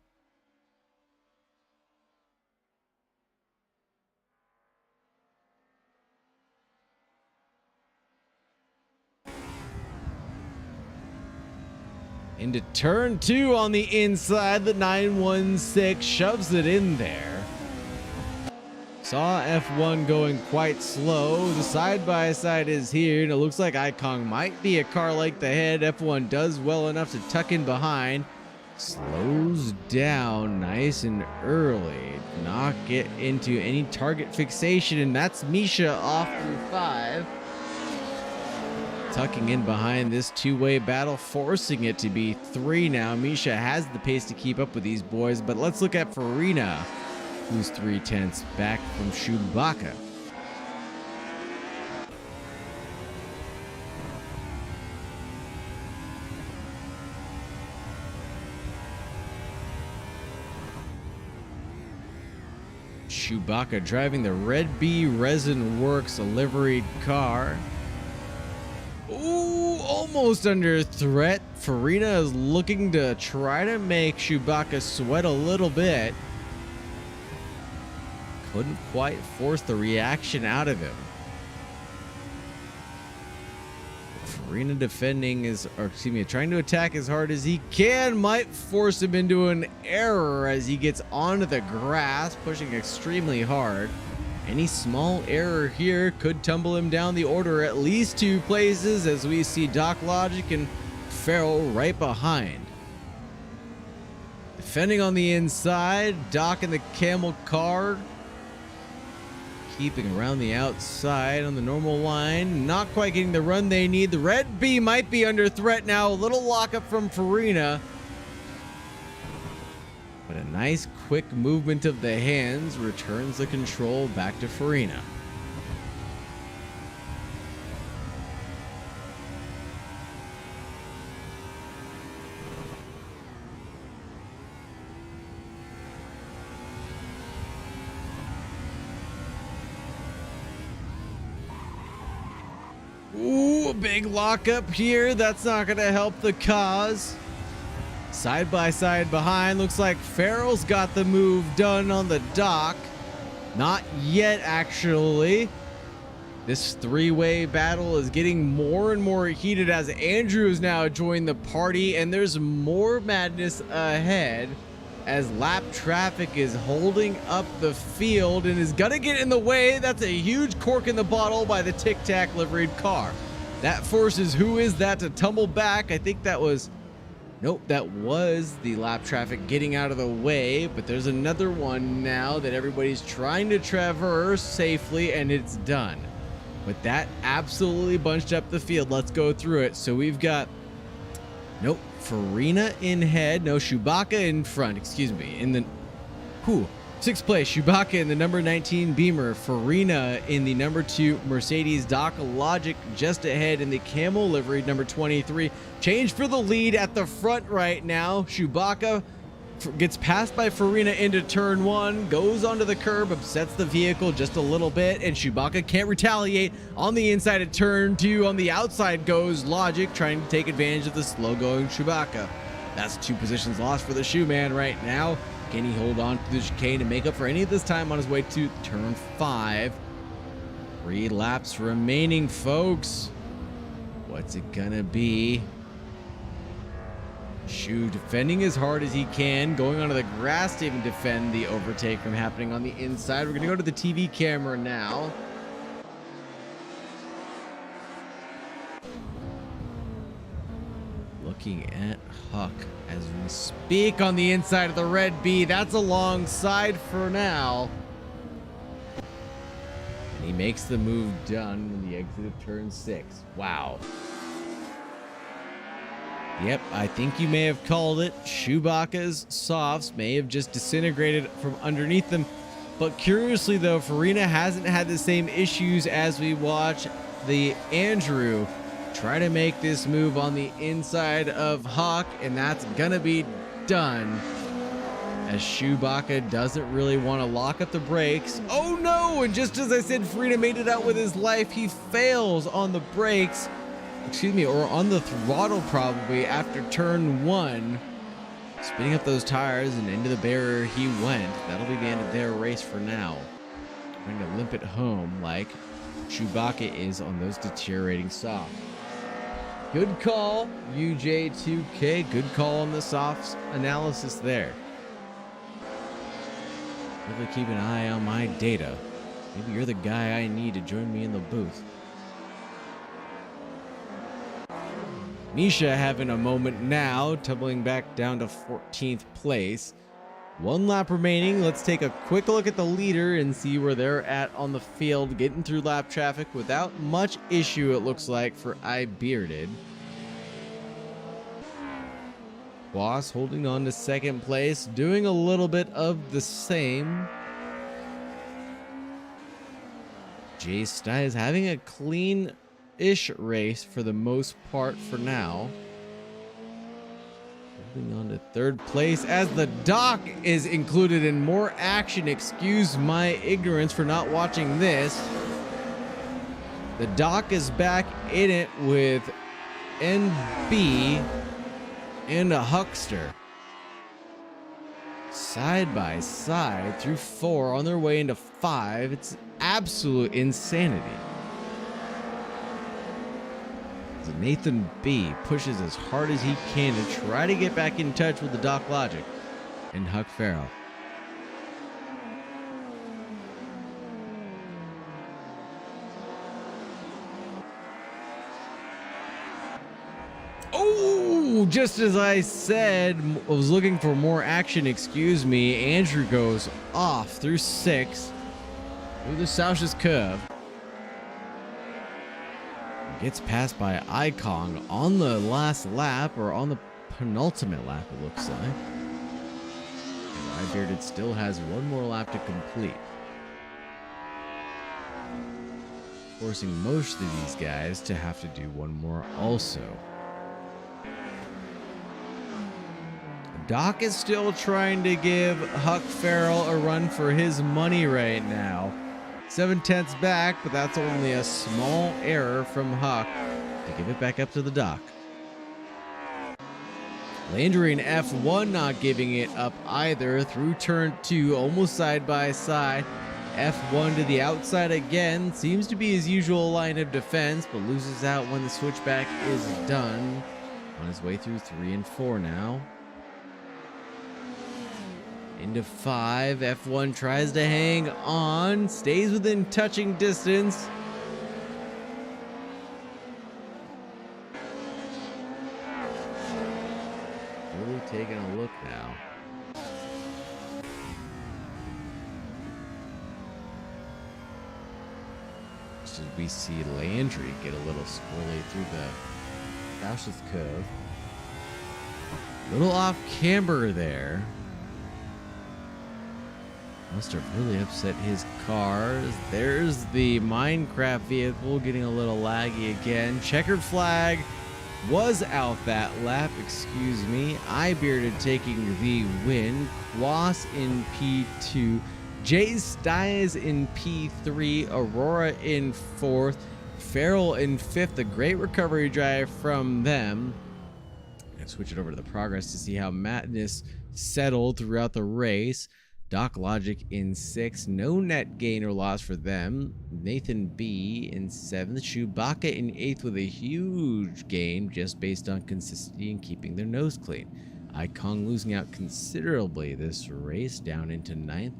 Into turn 2 on the inside, the 916 shoves it in there. Saw F1 going quite slow. The side-by-side is here, and it looks like Icon might be a car like the head. F1 does well enough to tuck in behind. Slows down nice and early. Not get into any target fixation, and that's Misha off through 5. Tucking in behind this two-way battle, forcing it to be 3 now. Misha has the pace to keep up with these boys, but let's look at Farina, who's 3/10 back from Chewbacca. Chewbacca driving the Red Bee Resin Works liveried car. Ooh, almost under threat. Farina is looking to try to make Chewbacca sweat a little bit. Couldn't quite force the reaction out of him. Farina defending trying to attack as hard as he can. Might force him into an error as he gets onto the grass, pushing extremely hard. Any small error here could tumble him down the order at least 2 places, as we see Doc Logic and Farrell right behind. Defending on the inside, Doc in the camel car. Keeping around the outside on the normal line. Not quite getting the run they need. The Red Bee might be under threat now. A little lockup from Farina. But a nice quick movement of the hands returns the control back to Farina. Ooh, a big lockup here. That's not going to help the cause. Side by side behind. Looks like Farrell's got the move done on the dock. Not yet, actually. This 3-way battle is getting more and more heated as Andrew has now joined the party, and there's more madness ahead as lap traffic is holding up the field and is gonna get in the way. That's a huge cork in the bottle by the Tic Tac liveried car. That forces Who Is That to tumble back. I think that was... Nope, that was the lap traffic getting out of the way, but there's another one now that everybody's trying to traverse safely, and it's done. But that absolutely bunched up the field. Let's go through it. So we've got, nope, Farina in head. No, Chewbacca in front, excuse me. In the, 6th place, Chewbacca in the number 19 Beamer. Farina in the number 2 Mercedes. Doc Logic just ahead in the Camel livery, number 23. Change for the lead at the front right now. Chewbacca gets passed by Farina into turn 1, goes onto the curb, upsets the vehicle just a little bit, and Chewbacca can't retaliate. On the inside of turn 2, on the outside goes Logic, trying to take advantage of the slow-going Chewbacca. That's 2 positions lost for the Shoe Man right now. Can he hold on to the chicane to make up for any of this time on his way to turn 5? 3 laps remaining, folks. What's it gonna be? Shu defending as hard as he can, going onto the grass to even defend the overtake from happening on the inside. We're going to go to the TV camera now. Looking at Huck as we speak on the inside of the red B. That's a long side for now. And he makes the move done when the exit of turn 6. Wow. Yep, I think you may have called it. Chewbacca's softs may have just disintegrated from underneath them. But curiously though, Farina hasn't had the same issues as we watch the Andrew try to make this move on the inside of Hawk, and that's gonna be done. As Chewbacca doesn't really want to lock up the brakes. Oh no! And just as I said, Farina made it out with his life, he fails on the brakes. Excuse me, or on the throttle probably after turn 1. Spinning up those tires and into the barrier he went. That'll be the end of their race for now. Trying to limp it home like Chewbacca is on those deteriorating softs. Good call, UJ2K. Good call on the softs analysis there. Really keep an eye on my data. Maybe you're the guy I need to join me in the booth. Misha having a moment now, tumbling back down to 14th place. 1 lap remaining. Let's take a quick look at the leader and see where they're at on the field, getting through lap traffic without much issue, it looks like, for iBearded. Boss holding on to 2nd place, doing a little bit of the same. Jay Styles having a clean-ish race for the most part for now. Moving on to 3rd place as the dock is included in more action. Excuse my ignorance for not watching this. The dock is back in it with NB and a Huckster. Side by side through 4 on their way into 5. It's absolute insanity. Nathan B pushes as hard as he can to try to get back in touch with the Doc Logic and Huck Farrell. Oh, just as I said, I was looking for more action, excuse me. Andrew goes off through 6 through the Soush's curve. Gets passed by Icon on the last lap, or on the penultimate lap, it looks like. And iBearded still has 1 more lap to complete. Forcing most of these guys to have to do 1 more also. Doc is still trying to give Huck Farrell a run for his money right now. 7/10 back, but that's only a small error from Huck to give it back up to the Doc. Landry and F1 not giving it up either through turn 2, almost side by side. F1 to the outside again, seems to be his usual line of defense, but loses out when the switchback is done. On his way through 3 and 4 now. Into 5, F1 tries to hang on, stays within touching distance. Really taking a look now. Just as we see Landry get a little squirrely through the Roush's curve. Little off camber there. Must have really upset his cars. There's the Minecraft vehicle getting a little laggy again. Checkered flag was out that lap, excuse me. iBearded taking the win. Quas in P2. Jay Styles in P3. Aurora in 4th. Farrell in 5th. A great recovery drive from them. And switch it over to the progress to see how Madness settled throughout the race. Doc Logic in 6th. No net gain or loss for them. Nathan B in 7th. Chewbacca in 8th with a huge gain just based on consistency and keeping their nose clean. Icon losing out considerably this race, down into 9th.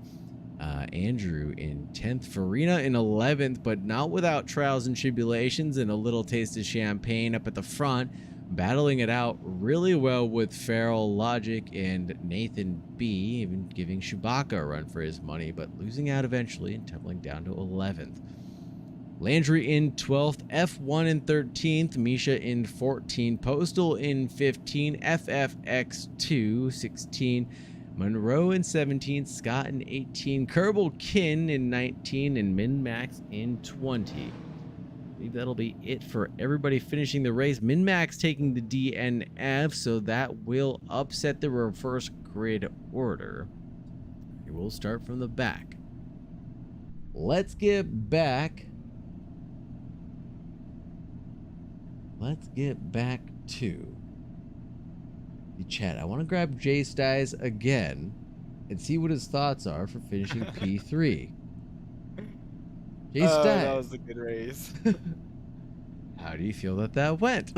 Andrew in 10th. Farina in 11th, but not without trials and tribulations and a little taste of champagne up at the front. Battling it out really well with Feral Logic and Nathan B, even giving Chewbacca a run for his money, but losing out eventually and tumbling down to 11th. Landry in 12th, F1 in 13th, Misha in 14th, Postal in 15th, FFX2 16th, Monroe in 17th, Scott in 18th, Kerbal Kin in 19th, and Min-Max in 20th. I believe that'll be it for everybody finishing the race. Min-Max taking the DNF, so that will upset the reverse grid order. We'll start from the back. Let's get back. Let's get back to the chat. I want to grab Jay Styes again and see what his thoughts are for finishing P3. Jay Styes. That was a good race. How do you feel that went?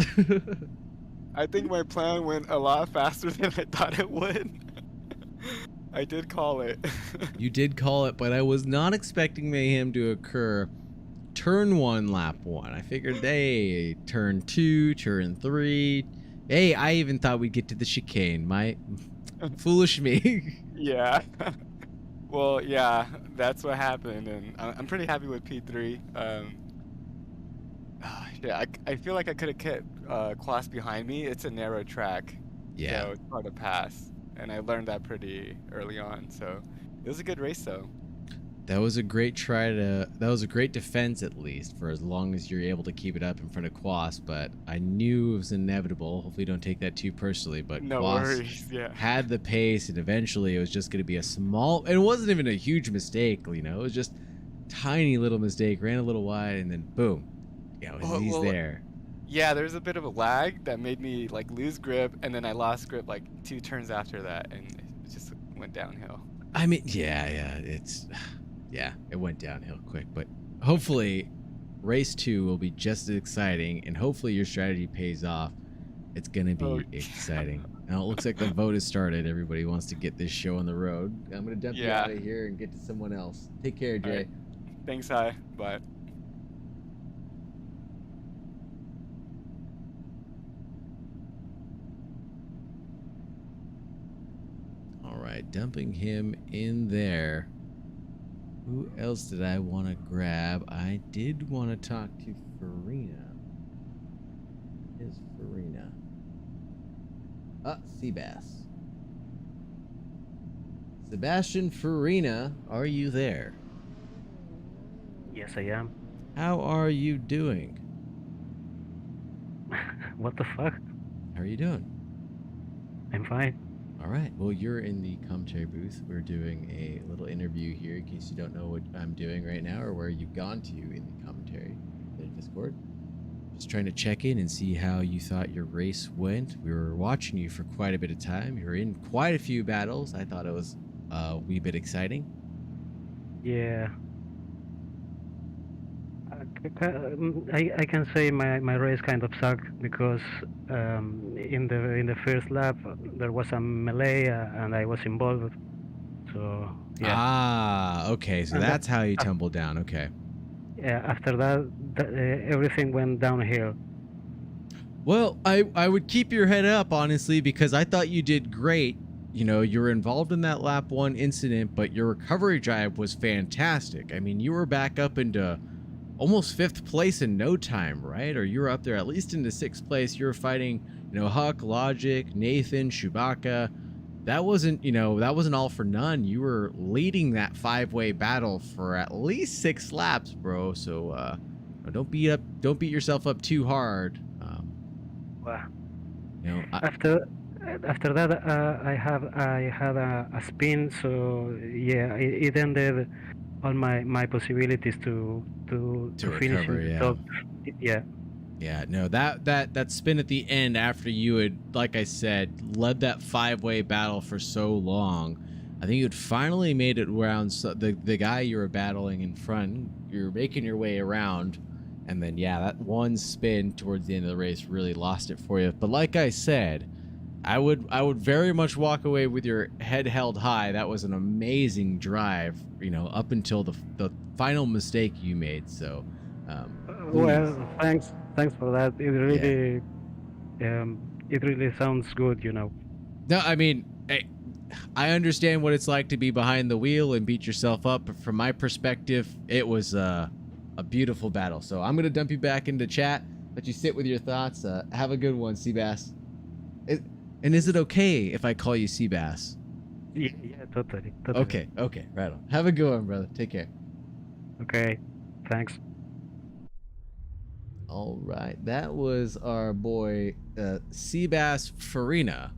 I think my plan went a lot faster than I thought it would. I did call it. You did call it, but I was not expecting mayhem to occur turn 1, lap 1. I figured, hey, turn 2, turn 3. Hey, I even thought we'd get to the chicane. My foolish me. Yeah. Well, yeah, that's what happened, and I'm pretty happy with P3. Yeah, I feel like I could have kept Klaus behind me. It's a narrow track, Yeah. so it's hard to pass, and I learned that pretty early on. So it was a good race, though. That was a great that was a great defense, at least, for as long as you're able to keep it up in front of Quas, but I knew it was inevitable. Hopefully don't take that too personally, but No Quas worries, yeah. had the pace, and eventually it was just going to be a small, and it wasn't even a huge mistake, you know, it was just tiny little mistake, ran a little wide, and then boom, you know, he's there. Yeah, there's a bit of a lag that made me like lose grip, and then I lost grip like 2 turns after that, and it just went downhill. I mean, yeah, it went downhill quick, but hopefully race 2 will be just as exciting, and hopefully your strategy pays off. It's gonna be exciting. Now it looks like the vote has started. Everybody wants to get this show on the road. I'm gonna dump you out of here and get to someone else. Take care, Jay. Right. Thanks, hi. Bye. All right, dumping him in there. Who else did I want to grab? I did want to talk to Farina. Is Farina? Seabass. Sebastian Farina, are you there? Yes, I am. How are you doing? What the fuck? How are you doing? I'm fine. All right. Well, you're in the commentary booth. We're doing a little interview here in case you don't know what I'm doing right now or where you've gone to in the commentary in Discord. Just trying to check in and see how you thought your race went. We were watching you for quite a bit of time. You were in quite a few battles. I thought it was a wee bit exciting. Yeah. I can say my race kind of sucked because in the first lap there was a melee and I was involved. So yeah. Ah, okay. So And that's how you tumbled down. Okay. Yeah. After that, everything went downhill. Well, I would keep your head up, honestly, because I thought you did great. You know, you were involved in that lap 1 incident, but your recovery drive was fantastic. I mean, you were back up into almost 5th place in no time, right? Or you were up there at least into 6th place. You were fighting, you know, Huck, Logic, Nathan, Chewbacca. That wasn't, you know, that wasn't all for none. You were leading that 5-way battle for at least 6 laps, bro. So don't beat yourself up too hard. Wow. You know, After that, I had a spin. So yeah, it ended all my possibilities to finish recover, in the yeah. top. Yeah. Yeah, no, that spin at the end after you had, like I said, led that 5-way battle for so long, I think you had finally made it around the guy you were battling in front. You're making your way around, and then yeah, that one spin towards the end of the race really lost it for you. But like I said, I would very much walk away with your head held high. That was an amazing drive, you know, up until the final mistake you made. So, Well, thanks for that. It really sounds good, you know. no, I mean, I understand what it's like to be behind the wheel and beat yourself up, but from my perspective, it was a beautiful battle. So I'm gonna dump you back into chat, let you sit with your thoughts. Have a good one, Seabass. And is it okay if I call you Seabass? Yeah, totally. Okay, right on. Have a good one, brother. Take care. Okay, thanks. All right, that was our boy Seabass Farina.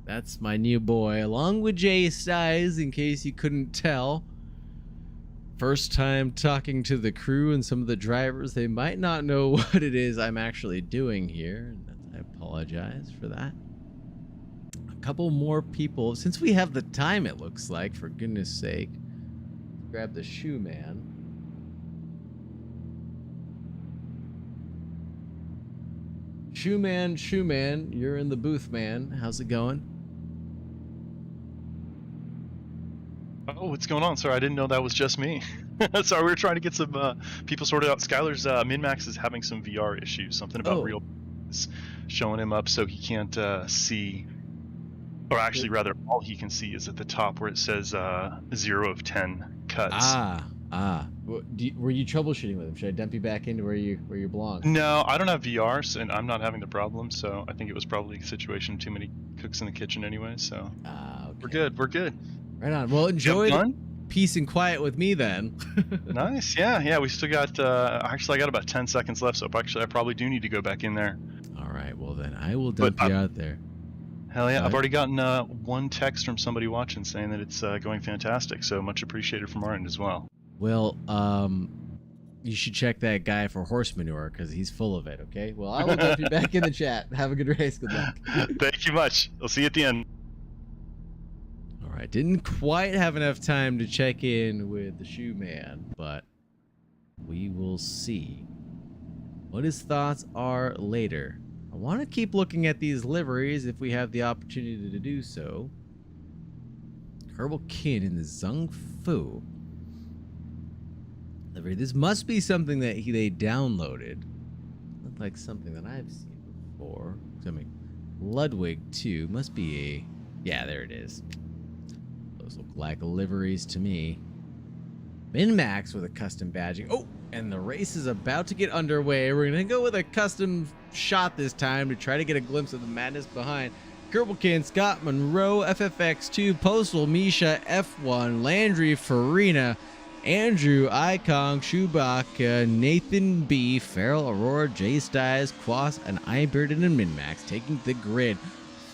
That's my new boy, along with Jay Styes, in case you couldn't tell. First time talking to the crew and some of the drivers. They might not know what it is I'm actually doing here. I apologize for that. A couple more people. Since we have the time, it looks like, for goodness sake. Grab the shoe man. Shoe man, you're in the booth, man. How's it going? Oh, what's going on? Sorry, I didn't know that was just me. Sorry, we were trying to get some people sorted out. Skylar's Min-Max is having some VR issues. Something about real is showing him up so he can't see. Or actually, rather, all he can see is at the top where it says 0 of 10 cuts. Were you troubleshooting with him? Should I dump you back into where you belong? No, I don't have VR, and I'm not having the problem. So I think it was probably a situation too many cooks in the kitchen anyway. So okay. We're good. Right on. Well, enjoy the peace and quiet with me then. Nice. Yeah. We still got. Actually, I got about 10 seconds left. So I probably do need to go back in there. All right. Well, then I will dump you out there. Hell yeah! I've already gotten one text from somebody watching saying that it's going fantastic. So much appreciated from our end as well. Well, you should check that guy for horse manure because he's full of it. Okay. Well, I will dump you back in the chat. Have a good race. Good luck. Thank you much. I'll see you at the end. All right. Didn't quite have enough time to check in with the shoe man, but we will see what his thoughts are later. I want to keep looking at these liveries if we have the opportunity to do so. Kerbal Kid in the Zung Fu livery. This must be something that they downloaded. Looked like something that I've seen before. I mean, Ludwig too. Must be a... Yeah, there it is. Those look like liveries to me. Min-Max with a custom badging. Oh, and the race is about to get underway. We're going to go with a custom shot this time to try to get a glimpse of the madness behind. Kerbelkin, Scott Monroe, FFX2, Postal, Misha, F1, Landry, Farina, Andrew, Ikong, Chewbacca, Nathan B, Farrell, Aurora, J Styes, Quas, and Ibearded and Min-Max taking the grid.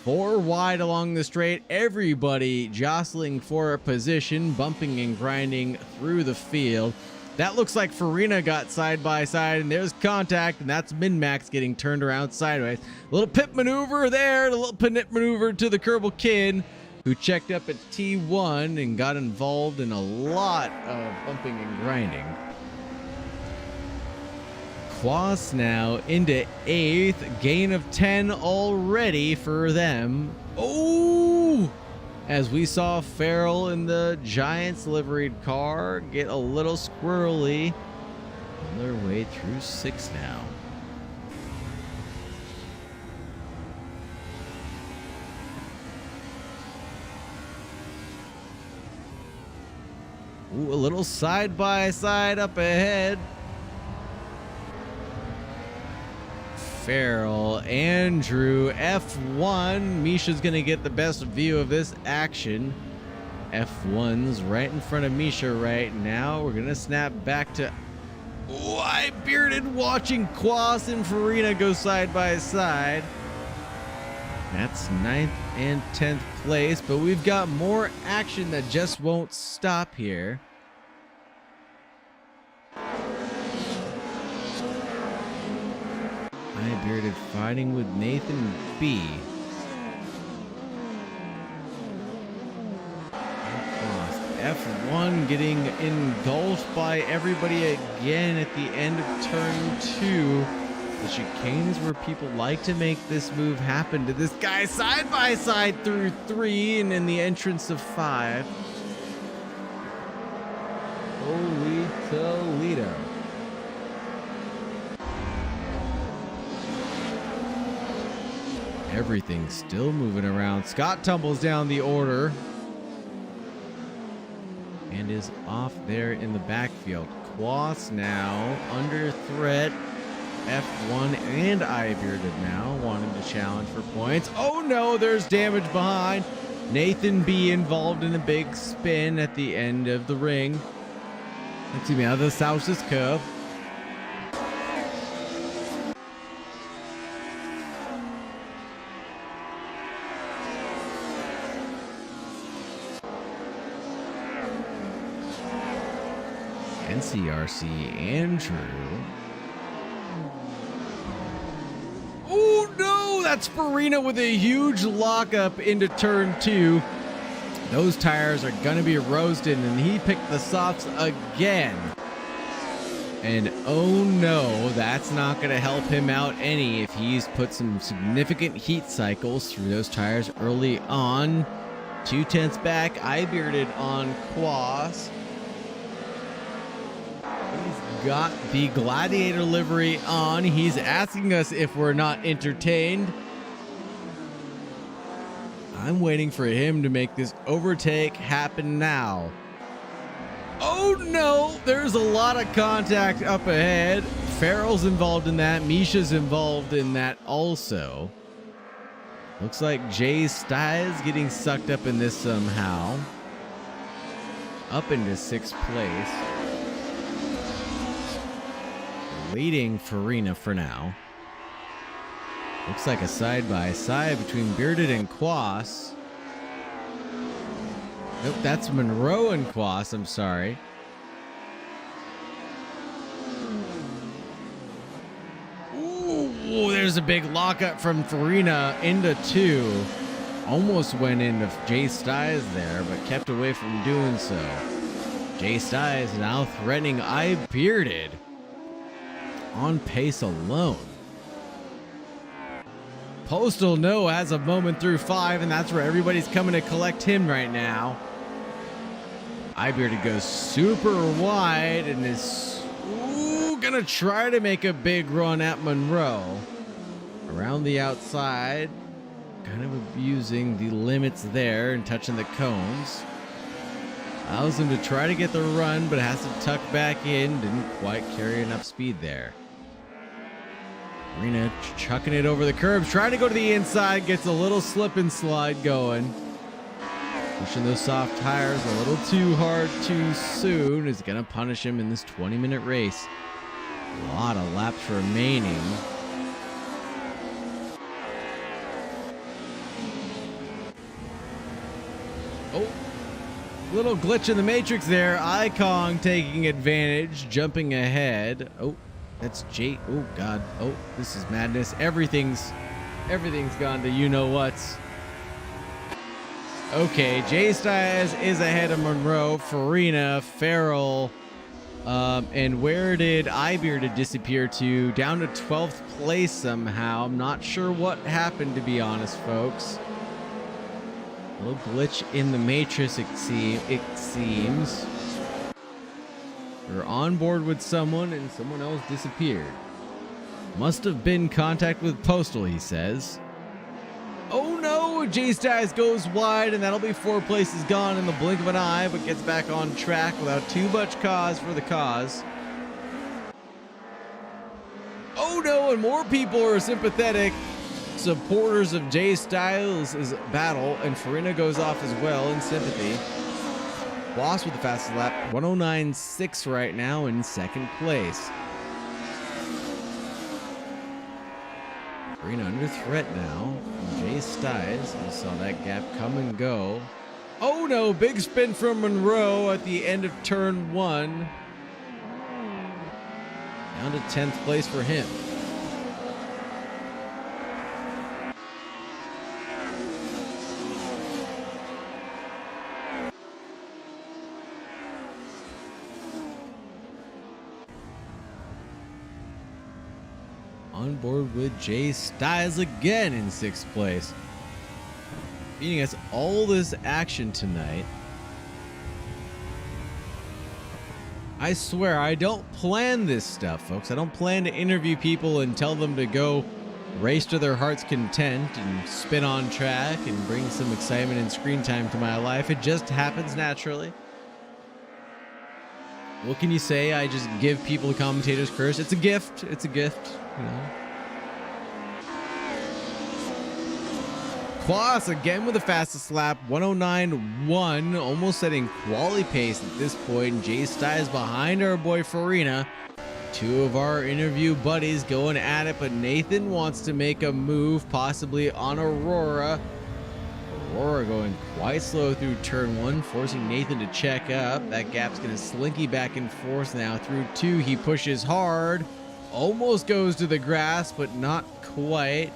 4 wide along the straight, everybody jostling for a position, bumping and grinding through the field. That looks like Farina got side by side, and there's contact, and that's Min-Max getting turned around sideways. A little pit maneuver there, a little pit maneuver to the Kerbal Kid, who checked up at T1 and got involved in a lot of bumping and grinding. Quas now into 8th, gain of 10 already for them. Oh! As we saw Farrell in the Giants liveried car get a little squirrely on their way through 6 now. Ooh, a little side by side up ahead. Farrell, Andrew, F1. Misha's gonna get the best view of this action. F1's right in front of Misha right now. We're gonna snap back to Bearded watching Quas and Farina go side by side. That's 9th and 10th place, but we've got more action that just won't stop here. Bearded fighting with Nathan B. F1 getting engulfed by everybody again at the end of turn 2. The chicanes where people like to make this move happen to this guy side by side through 3 and in the entrance of 5. Holy Toledo. Everything's still moving around. Scott tumbles down the order and is off there in the backfield. Quas now under threat. F1 and Bearded now wanting to challenge for points. Oh no, there's damage behind. Nathan B involved in a big spin at the end of the ring. Let's see me out of the South's curve. NCRC Andrew. Oh no, that's Farina with a huge lockup into turn 2. Those tires are gonna be roasted, and he picked the softs again. And oh no, that's not gonna help him out any if he's put some significant heat cycles through those tires early on. 2/10 back, Bearded on Quas. He's got the Gladiator livery on. He's asking us if we're not entertained. I'm waiting for him to make this overtake happen now. Oh no, there's a lot of contact up ahead. Farrell's involved in that. Misha's involved in that also. Looks like Jay Styles getting sucked up in this somehow. Up into 6th place. Leading Farina for now. Looks like a side-by-side between Bearded and Quas. Nope, that's Monroe and Quas, I'm sorry. Ooh, there's a big lockup from Farina into 2. Almost went into Jay Styles there, but kept away from doing so. Jay Styles now threatening Bearded. On pace alone. Postal No has a moment through 5, and that's where everybody's coming to collect him right now. Bearded goes super wide and is gonna try to make a big run at Monroe. Around the outside, kind of abusing the limits there and touching the cones. Allows him to try to get the run, but has to tuck back in. Didn't quite carry enough speed there. Farina chucking it over the curbs, trying to go to the inside, gets a little slip and slide going. Pushing those soft tires a little too hard too soon is going to punish him in this 20-minute race. A lot of laps remaining. Oh, little glitch in the matrix there. Icon taking advantage, jumping ahead. Oh. That's Jay. Oh God. Oh, this is madness. Everything's gone to you know what's. Okay, Jay Styles is ahead of Monroe, Farina, Farrell, and where did Bearded disappear to? Down to 12th place somehow. I'm not sure what happened, to be honest, folks. A little glitch in the matrix, it seems. We're on board with someone and someone else disappeared. Must have been contact with Postal, he says. Oh no, Jay Styles goes wide and that'll be 4 places gone in the blink of an eye, but gets back on track without too much cause for the cause. Oh no, and more people are sympathetic supporters of Jay Styles' battle, and Farina goes off as well in sympathy. Lost with the fastest lap, 109.6 right now in 2nd place. Farina under threat now from Jay Styles. We saw that gap come and go. Oh no, big spin from Monroe at the end of turn 1. Down to 10th place for him. on board with Jay Styles again in 6th place. Feeding us all this action tonight. I swear, I don't plan this stuff, folks. I don't plan to interview people and tell them to go race to their heart's content and spin on track and bring some excitement and screen time to my life. It just happens naturally. What can you say? I just give people the commentator's curse. It's a gift. It's a gift, you know. Klaus again with the fastest lap, 109.1, almost setting quali pace at this point. Jay Styles behind our boy Farina. Two of our interview buddies going at it, but Nathan wants to make a move, possibly on Aurora. Aurora going quite slow through turn 1, forcing Nathan to check up. That gap's going to slinky back and forth now through 2. He pushes hard, almost goes to the grass, but not quite.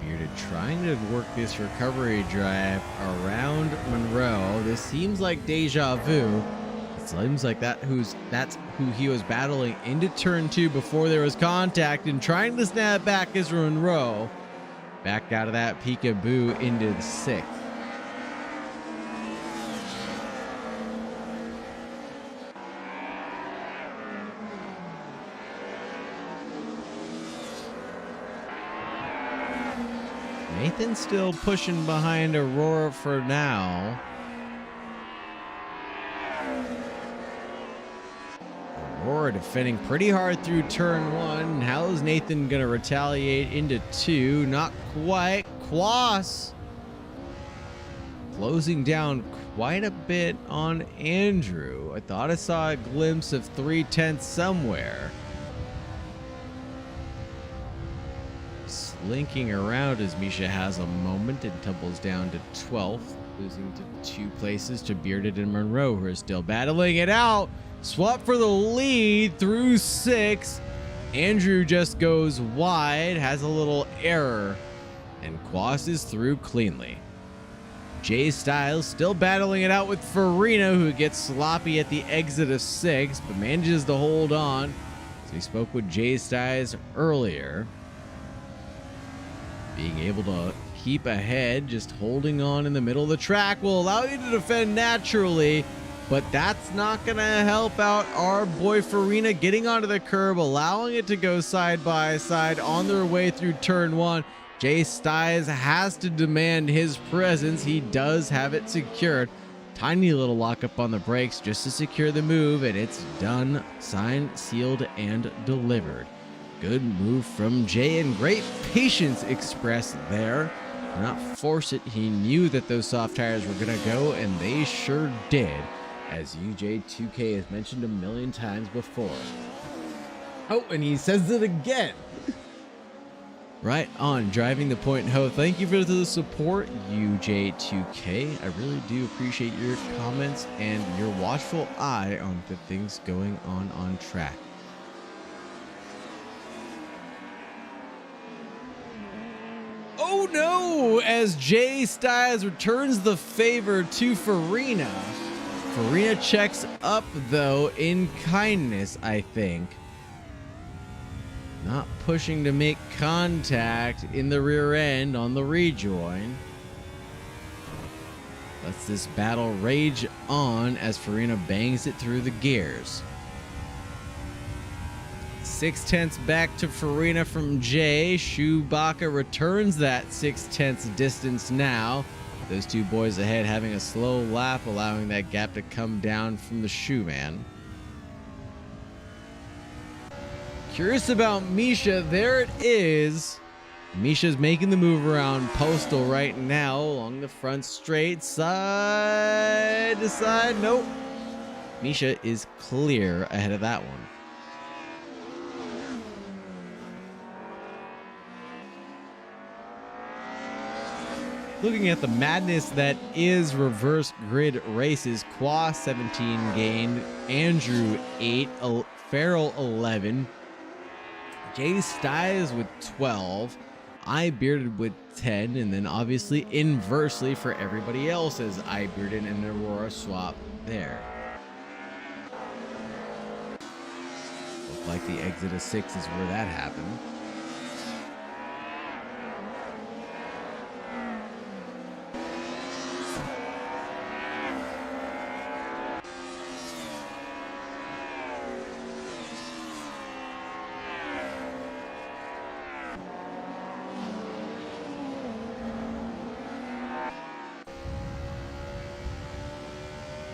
Bearded trying to work this recovery drive around Monroe. This seems like deja vu. It seems like that's who he was battling into turn 2 before there was contact, and trying to snap back is Monroe. Back out of that peekaboo into the 6th. Nathan's still pushing behind Aurora for now. Aurora defending pretty hard through turn 1. How is Nathan going to retaliate into 2? Not quite. Klaus closing down quite a bit on Andrew. I thought I saw a glimpse of 3/10 somewhere. Linking around as Misha has a moment and tumbles down to 12th, losing to 2 places to Bearded and Monroe, who are still battling it out. Swap for the lead through 6. Andrew just goes wide, has a little error, and Quas is through cleanly. Jay Styles still battling it out with Farina, who gets sloppy at the exit of 6, but manages to hold on. So we spoke with Jay Styles earlier. Being able to keep ahead, just holding on in the middle of the track will allow you to defend naturally, but that's not going to help out our boy Farina getting onto the curb, allowing it to go side by side on their way through turn 1. Jay Styles has to demand his presence. He does have it secured. Tiny little lockup on the brakes just to secure the move, and it's done, signed, sealed, and delivered. Good move from Jay, and great patience expressed there. Not force it. He knew that those soft tires were going to go, and they sure did, as UJ2K has mentioned a million times before. Oh, and he says it again. Right on, driving the point. Ho, thank you for the support, UJ2K. I really do appreciate your comments and your watchful eye on the things going on track. Oh no, as Jay Styles returns the favor to Farina. Farina checks up though in kindness, I think. Not pushing to make contact in the rear end on the rejoin. Lets this battle rage on as Farina bangs it through the gears. 6/10 back to Farina from Jay. Chewbacca returns that 6/10 distance now. Those two boys ahead having a slow lap, allowing that gap to come down from the shoe man. Curious about Misha. There it is. Misha's making the move around Postal right now along the front straight, side to side. Nope. Misha is clear ahead of that one. Looking at the madness that is reverse grid races, Qua 17 gained, Andrew 8, Farrell 11, Jay Styes with 12. I Bearded with 10, and then obviously inversely for everybody else as I Bearded and Aurora swap there. Looked like the exit of 6 is where that happened.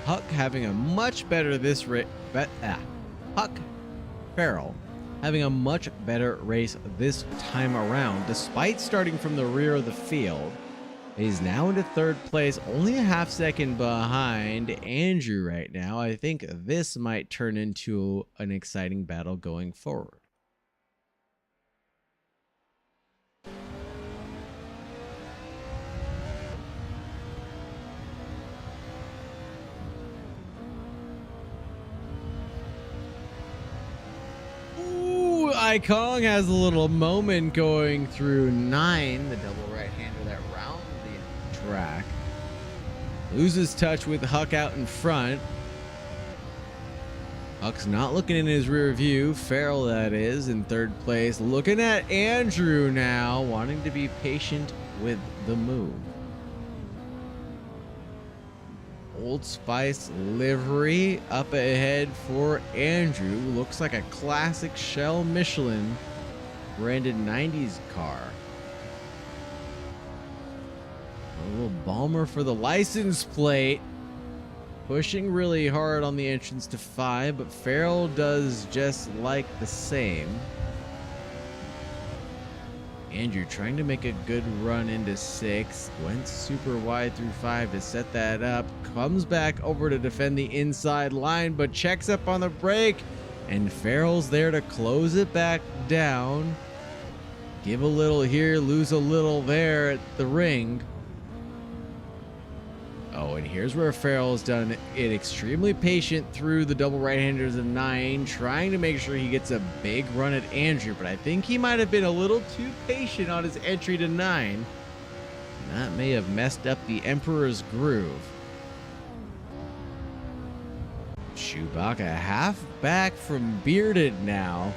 Huck having a much better Huck Farrell having a much better race this time around, despite starting from the rear of the field. He's now into 3rd place, only a half second behind Andrew right now. I think this might turn into an exciting battle going forward. Kong has a little moment going through 9, the double right-hander that round the track. Loses touch with Huck out in front. Huck's not looking in his rear view. Farrell, that is, in 3rd place. Looking at Andrew now, wanting to be patient with the move. Old Spice livery up ahead for Andrew. Looks like a classic Shell Michelin branded 90s car. A little balmer for the license plate. Pushing really hard on the entrance to 5, but Farrell does just like the same. Andrew trying to make a good run into 6. Went super wide through 5 to set that up. Comes back over to defend the inside line, but checks up on the brake. And Farrell's there to close it back down. Give a little here, lose a little there at the ring. Oh, and here's where Farrell's done it extremely patient through the double right-handers of 9, trying to make sure he gets a big run at Andrew, but I think he might have been a little too patient on his entry to 9. And that may have messed up the Emperor's groove. Chewbacca half back from Bearded now.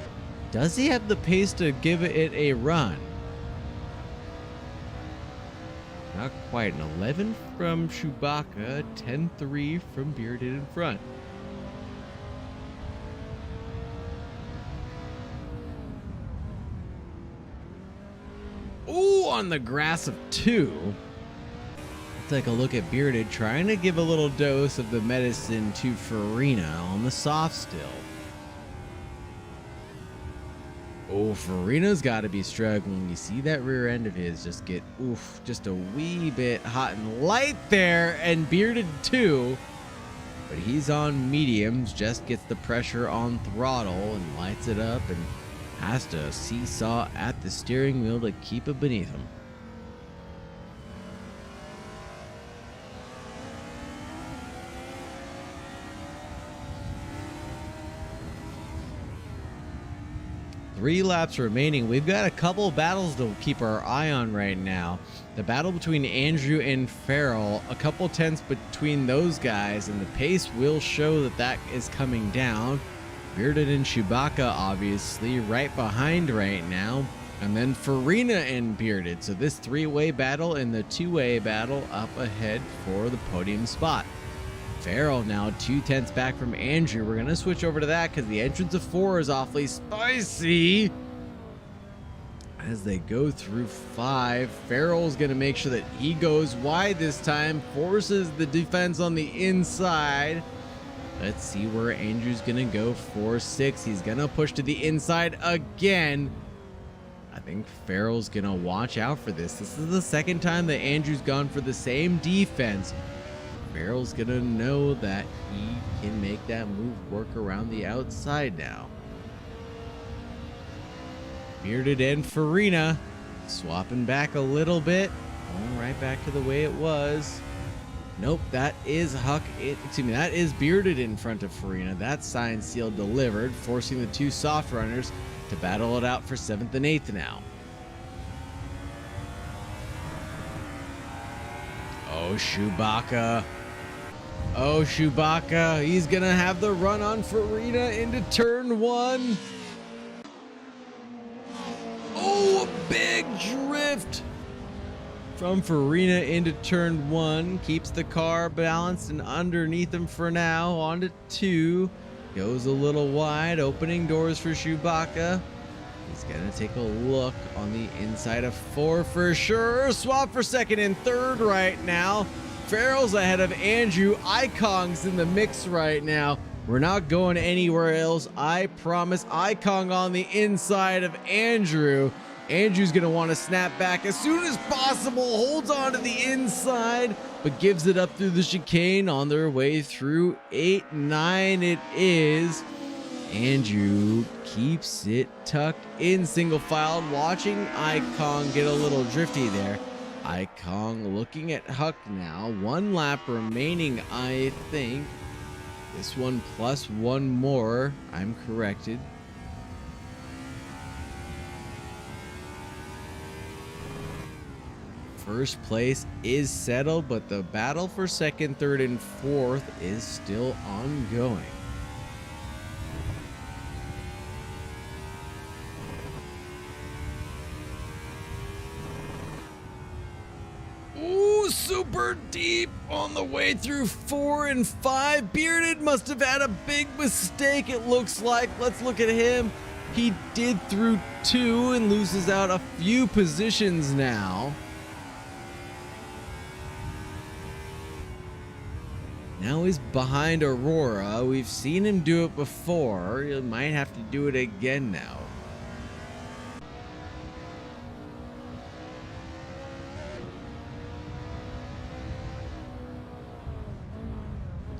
Does he have the pace to give it a run? Not quite. An 11 from Chewbacca, 10-3 from Bearded in front. Ooh, on the grass of 2. Take a look at Bearded, trying to give a little dose of the medicine to Farina on the soft still. Oh, Farina's got to be struggling. You see that rear end of his just get, just a wee bit hot and light there, and Bearded too. But he's on mediums, just gets the pressure on throttle and lights it up and has to seesaw at the steering wheel to keep it beneath him. Three laps remaining. We've got a couple of battles to keep our eye on right now. The battle between Andrew and Farrell, a couple tenths between those guys, and the pace will show that that is coming down. Bearded and Chewbacca obviously right behind right now, and then Farina and Bearded. So this three-way battle and the two-way battle up ahead for the podium spot. Farrell now 2 tenths back from Andrew. We're going to switch over to that because the entrance of 4 is awfully spicy. As they go through 5, Farrell's going to make sure that he goes wide this time, forces the defense on the inside. Let's see where Andrew's going to go for 6. He's going to push to the inside again. I think Farrell's going to watch out for this. This is the second time that Andrew's gone for the same defense. Farrell's gonna know that he can make that move work around the outside now. Bearded and Farina swapping back a little bit, going right back to the way it was. Nope, that is that is Bearded in front of Farina. That's signed, sealed, delivered, forcing the two soft runners to battle it out for 7th and 8th now. Oh, Chewbacca. Oh, Chewbacca. He's going to have the run on Farina into turn 1. Oh, a big drift from Farina into turn 1. Keeps the car balanced and underneath him for now. On to 2. Goes a little wide, opening doors for Chewbacca. He's going to take a look on the inside of 4 for sure. Swap for 2nd and 3rd right now. Farrell's ahead of Andrew. Ikong's in the mix right now. We're not going anywhere else. I promise. Ikong on the inside of Andrew. Andrew's going to want to snap back as soon as possible. Holds on to the inside, but gives it up through the chicane on their way through 8-9 it is. Andrew keeps it tucked in single file, watching Ikong get a little drifty there. Ikong looking at Huck now. 1 lap remaining, I think. This one plus 1 more. I'm corrected. First place is settled, but the battle for 2nd, 3rd, and 4th is still ongoing. Ooh, super deep on the way through 4 and 5. Bearded must have had a big mistake, it looks like. Let's look at him. He did through 2 and loses out a few positions now. Now he's behind Aurora. We've seen him do it before. He might have to do it again now.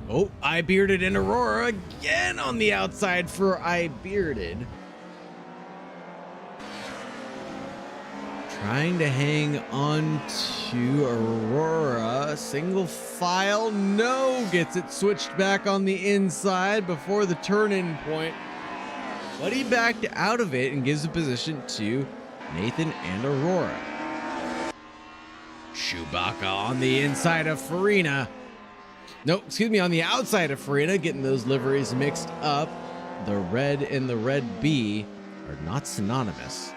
Oh, Bearded and Aurora again on the outside for Bearded. Trying to hang on to Aurora. Single file. No. Gets it switched back on the inside before the turn-in point. But he backed out of it and gives the position to Nathan and Aurora. Chewbacca on the inside of Farina. No, excuse me, on the outside of Farina, getting those liveries mixed up. The red and the red B are not synonymous.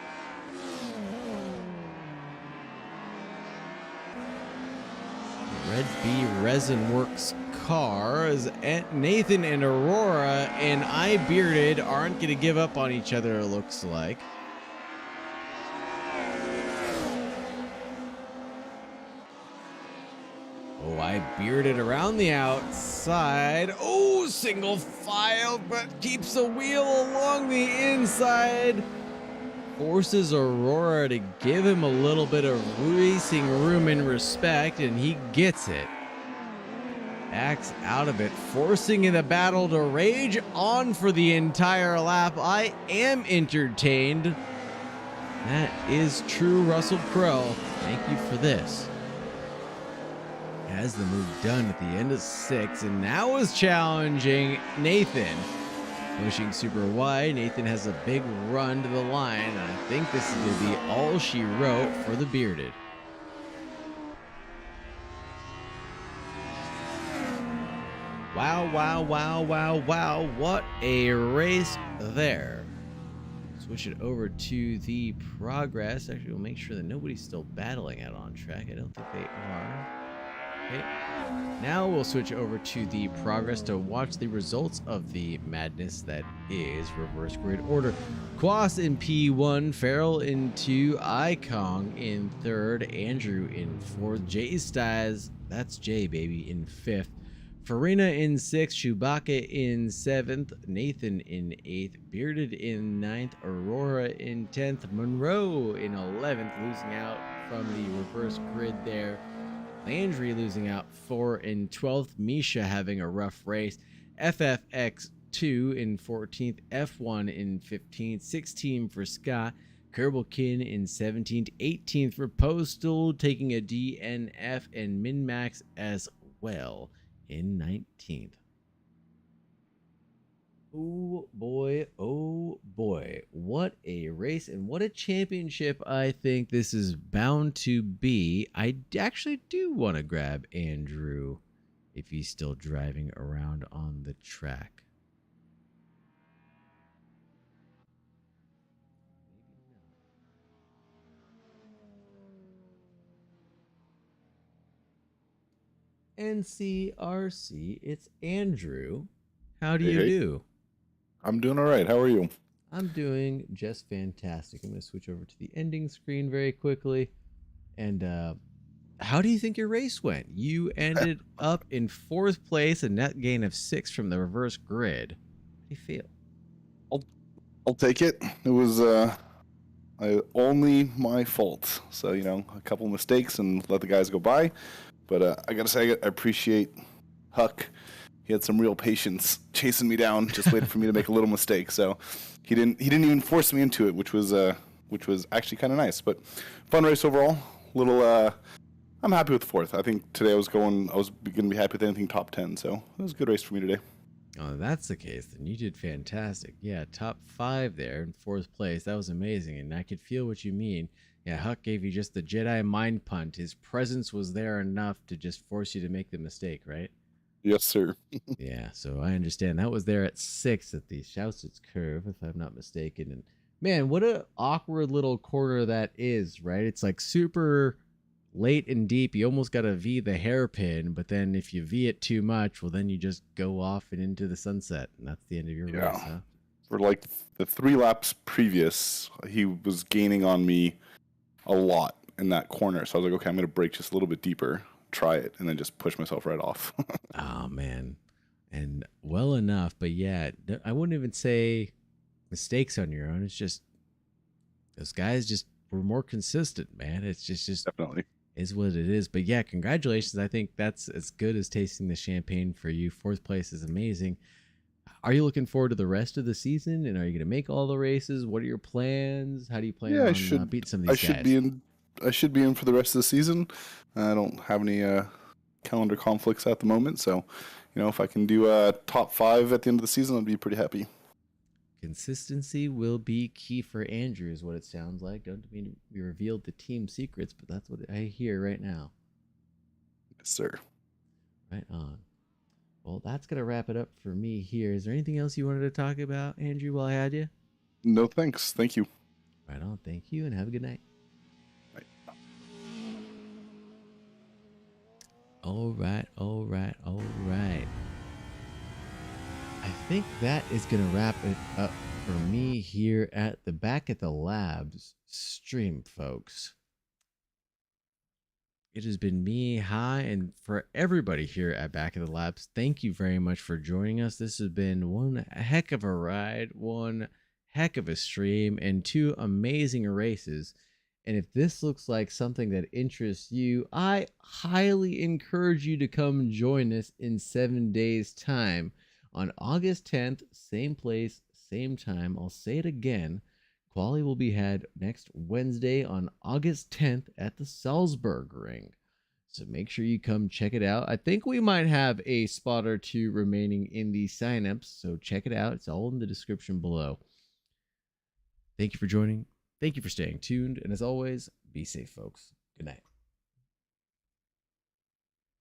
Red B Resin Works car as Nathan and Aurora and Bearded aren't going to give up on each other, it looks like. Oh, Bearded around the outside. Oh, single file, but keeps a wheel along the inside. Forces Aurora to give him a little bit of racing room and respect, and he gets it. Backs out of it, forcing the battle to rage on for the entire lap. I am entertained. That is true, Russell Crowe. Thank you for this. Has the move done at the end of 6, and now is challenging Nathan. Pushing super wide, Nathan has a big run to the line, and I think this is going to be all she wrote for the Bearded. Wow, wow, wow, wow, wow. What a race there. Switch it over to the progress. Actually, we'll make sure that nobody's still battling out on track. I don't think they are. Okay. Now we'll switch over to the progress to watch the results of the madness that is reverse grid order. Quas in P1, Farrell in 2, Ikong in 3rd, Andrew in 4th, Jay Styles, that's Jay baby, in 5th, Farina in 6th, Chewbacca in 7th, Nathan in 8th, Bearded in 9th, Aurora in 10th, Monroe in 11th, losing out from the reverse grid there. Landry losing out 4 in 12th, Misha having a rough race, FFX2 in 14th, F1 in 15th, 16th for Scott, Kerbalkin in 17th, 18th for Postal, taking a DNF, and Minmax as well in 19th. Oh boy, what a race and what a championship I think this is bound to be. I actually do want to grab Andrew if he's still driving around on the track. NCRC, it's Andrew. How do you do? I'm doing all right. How are you? I'm doing just fantastic. I'm going to switch over to the ending screen very quickly. And how do you think your race went? You ended up in 4th place, a net gain of 6 from the reverse grid. How do you feel? I'll take it. It was only my fault. So, a couple mistakes and let the guys go by. But I got to say, I appreciate Huck. He had some real patience chasing me down, just waiting for me to make a little mistake. So he didn't even force me into it, which was actually kind of nice. But fun race overall. I'm happy with 4th. I think today I was going to be happy with anything top 10. So it was a good race for me today. Oh, that's the case. Then you did fantastic. Yeah, top 5 there in 4th place. That was amazing, and I could feel what you mean. Yeah, Huck gave you just the Jedi mind punt. His presence was there enough to just force you to make the mistake, right? Yes, sir. Yeah, so I understand. That was there at 6 at the Lausitz curve, if I'm not mistaken. And man, what a awkward little corner that is, right? It's like super late and deep. You almost got to V the hairpin, but then if you V it too much, well, then you just go off and into the sunset, and that's the end of your race, huh? For like the 3 laps previous, he was gaining on me a lot in that corner. So I was like, okay, I'm going to brake just a little bit deeper, try it, and then just push myself right off. Oh, man. And well enough, but yeah, I wouldn't even say mistakes on your own. It's just those guys just were more consistent, man. It's just Definitely is what it is. But yeah, congratulations. I think that's as good as tasting the champagne for you. 4th place is amazing. Are you looking forward to the rest of the season? And are you going to make all the races? What are your plans? How do you plan on beating some of these guys? I should be in for the rest of the season. I don't have any calendar conflicts at the moment, so if I can do a top 5 at the end of the season, I'd be pretty happy. Consistency will be key for Andrew, is what it sounds like. Don't mean we revealed the team secrets, but that's what I hear right now. Yes, sir. Right on. Well, that's going to wrap it up for me here. Is there anything else you wanted to talk about, Andrew, while I had you? No, thanks. Thank you. Right on. Thank you, and have a good night. Bye. All right. I think that is going to wrap it up for me here at the Back at the Labs stream, folks. It has been me, hi, and for everybody here at Back at the Labs, thank you very much for joining us. This has been one heck of a ride, one heck of a stream, and 2 amazing races. And if this looks like something that interests you, I highly encourage you to come join us in 7 days' time on August 10th, same place, same time. I'll say it again. Quali will be had next Wednesday on August 10th at the Salzburgring. So make sure you come check it out. I think we might have a spot or 2 remaining in the signups, so check it out. It's all in the description below. Thank you for joining. Thank you for staying tuned. And as always, be safe, folks. Good night.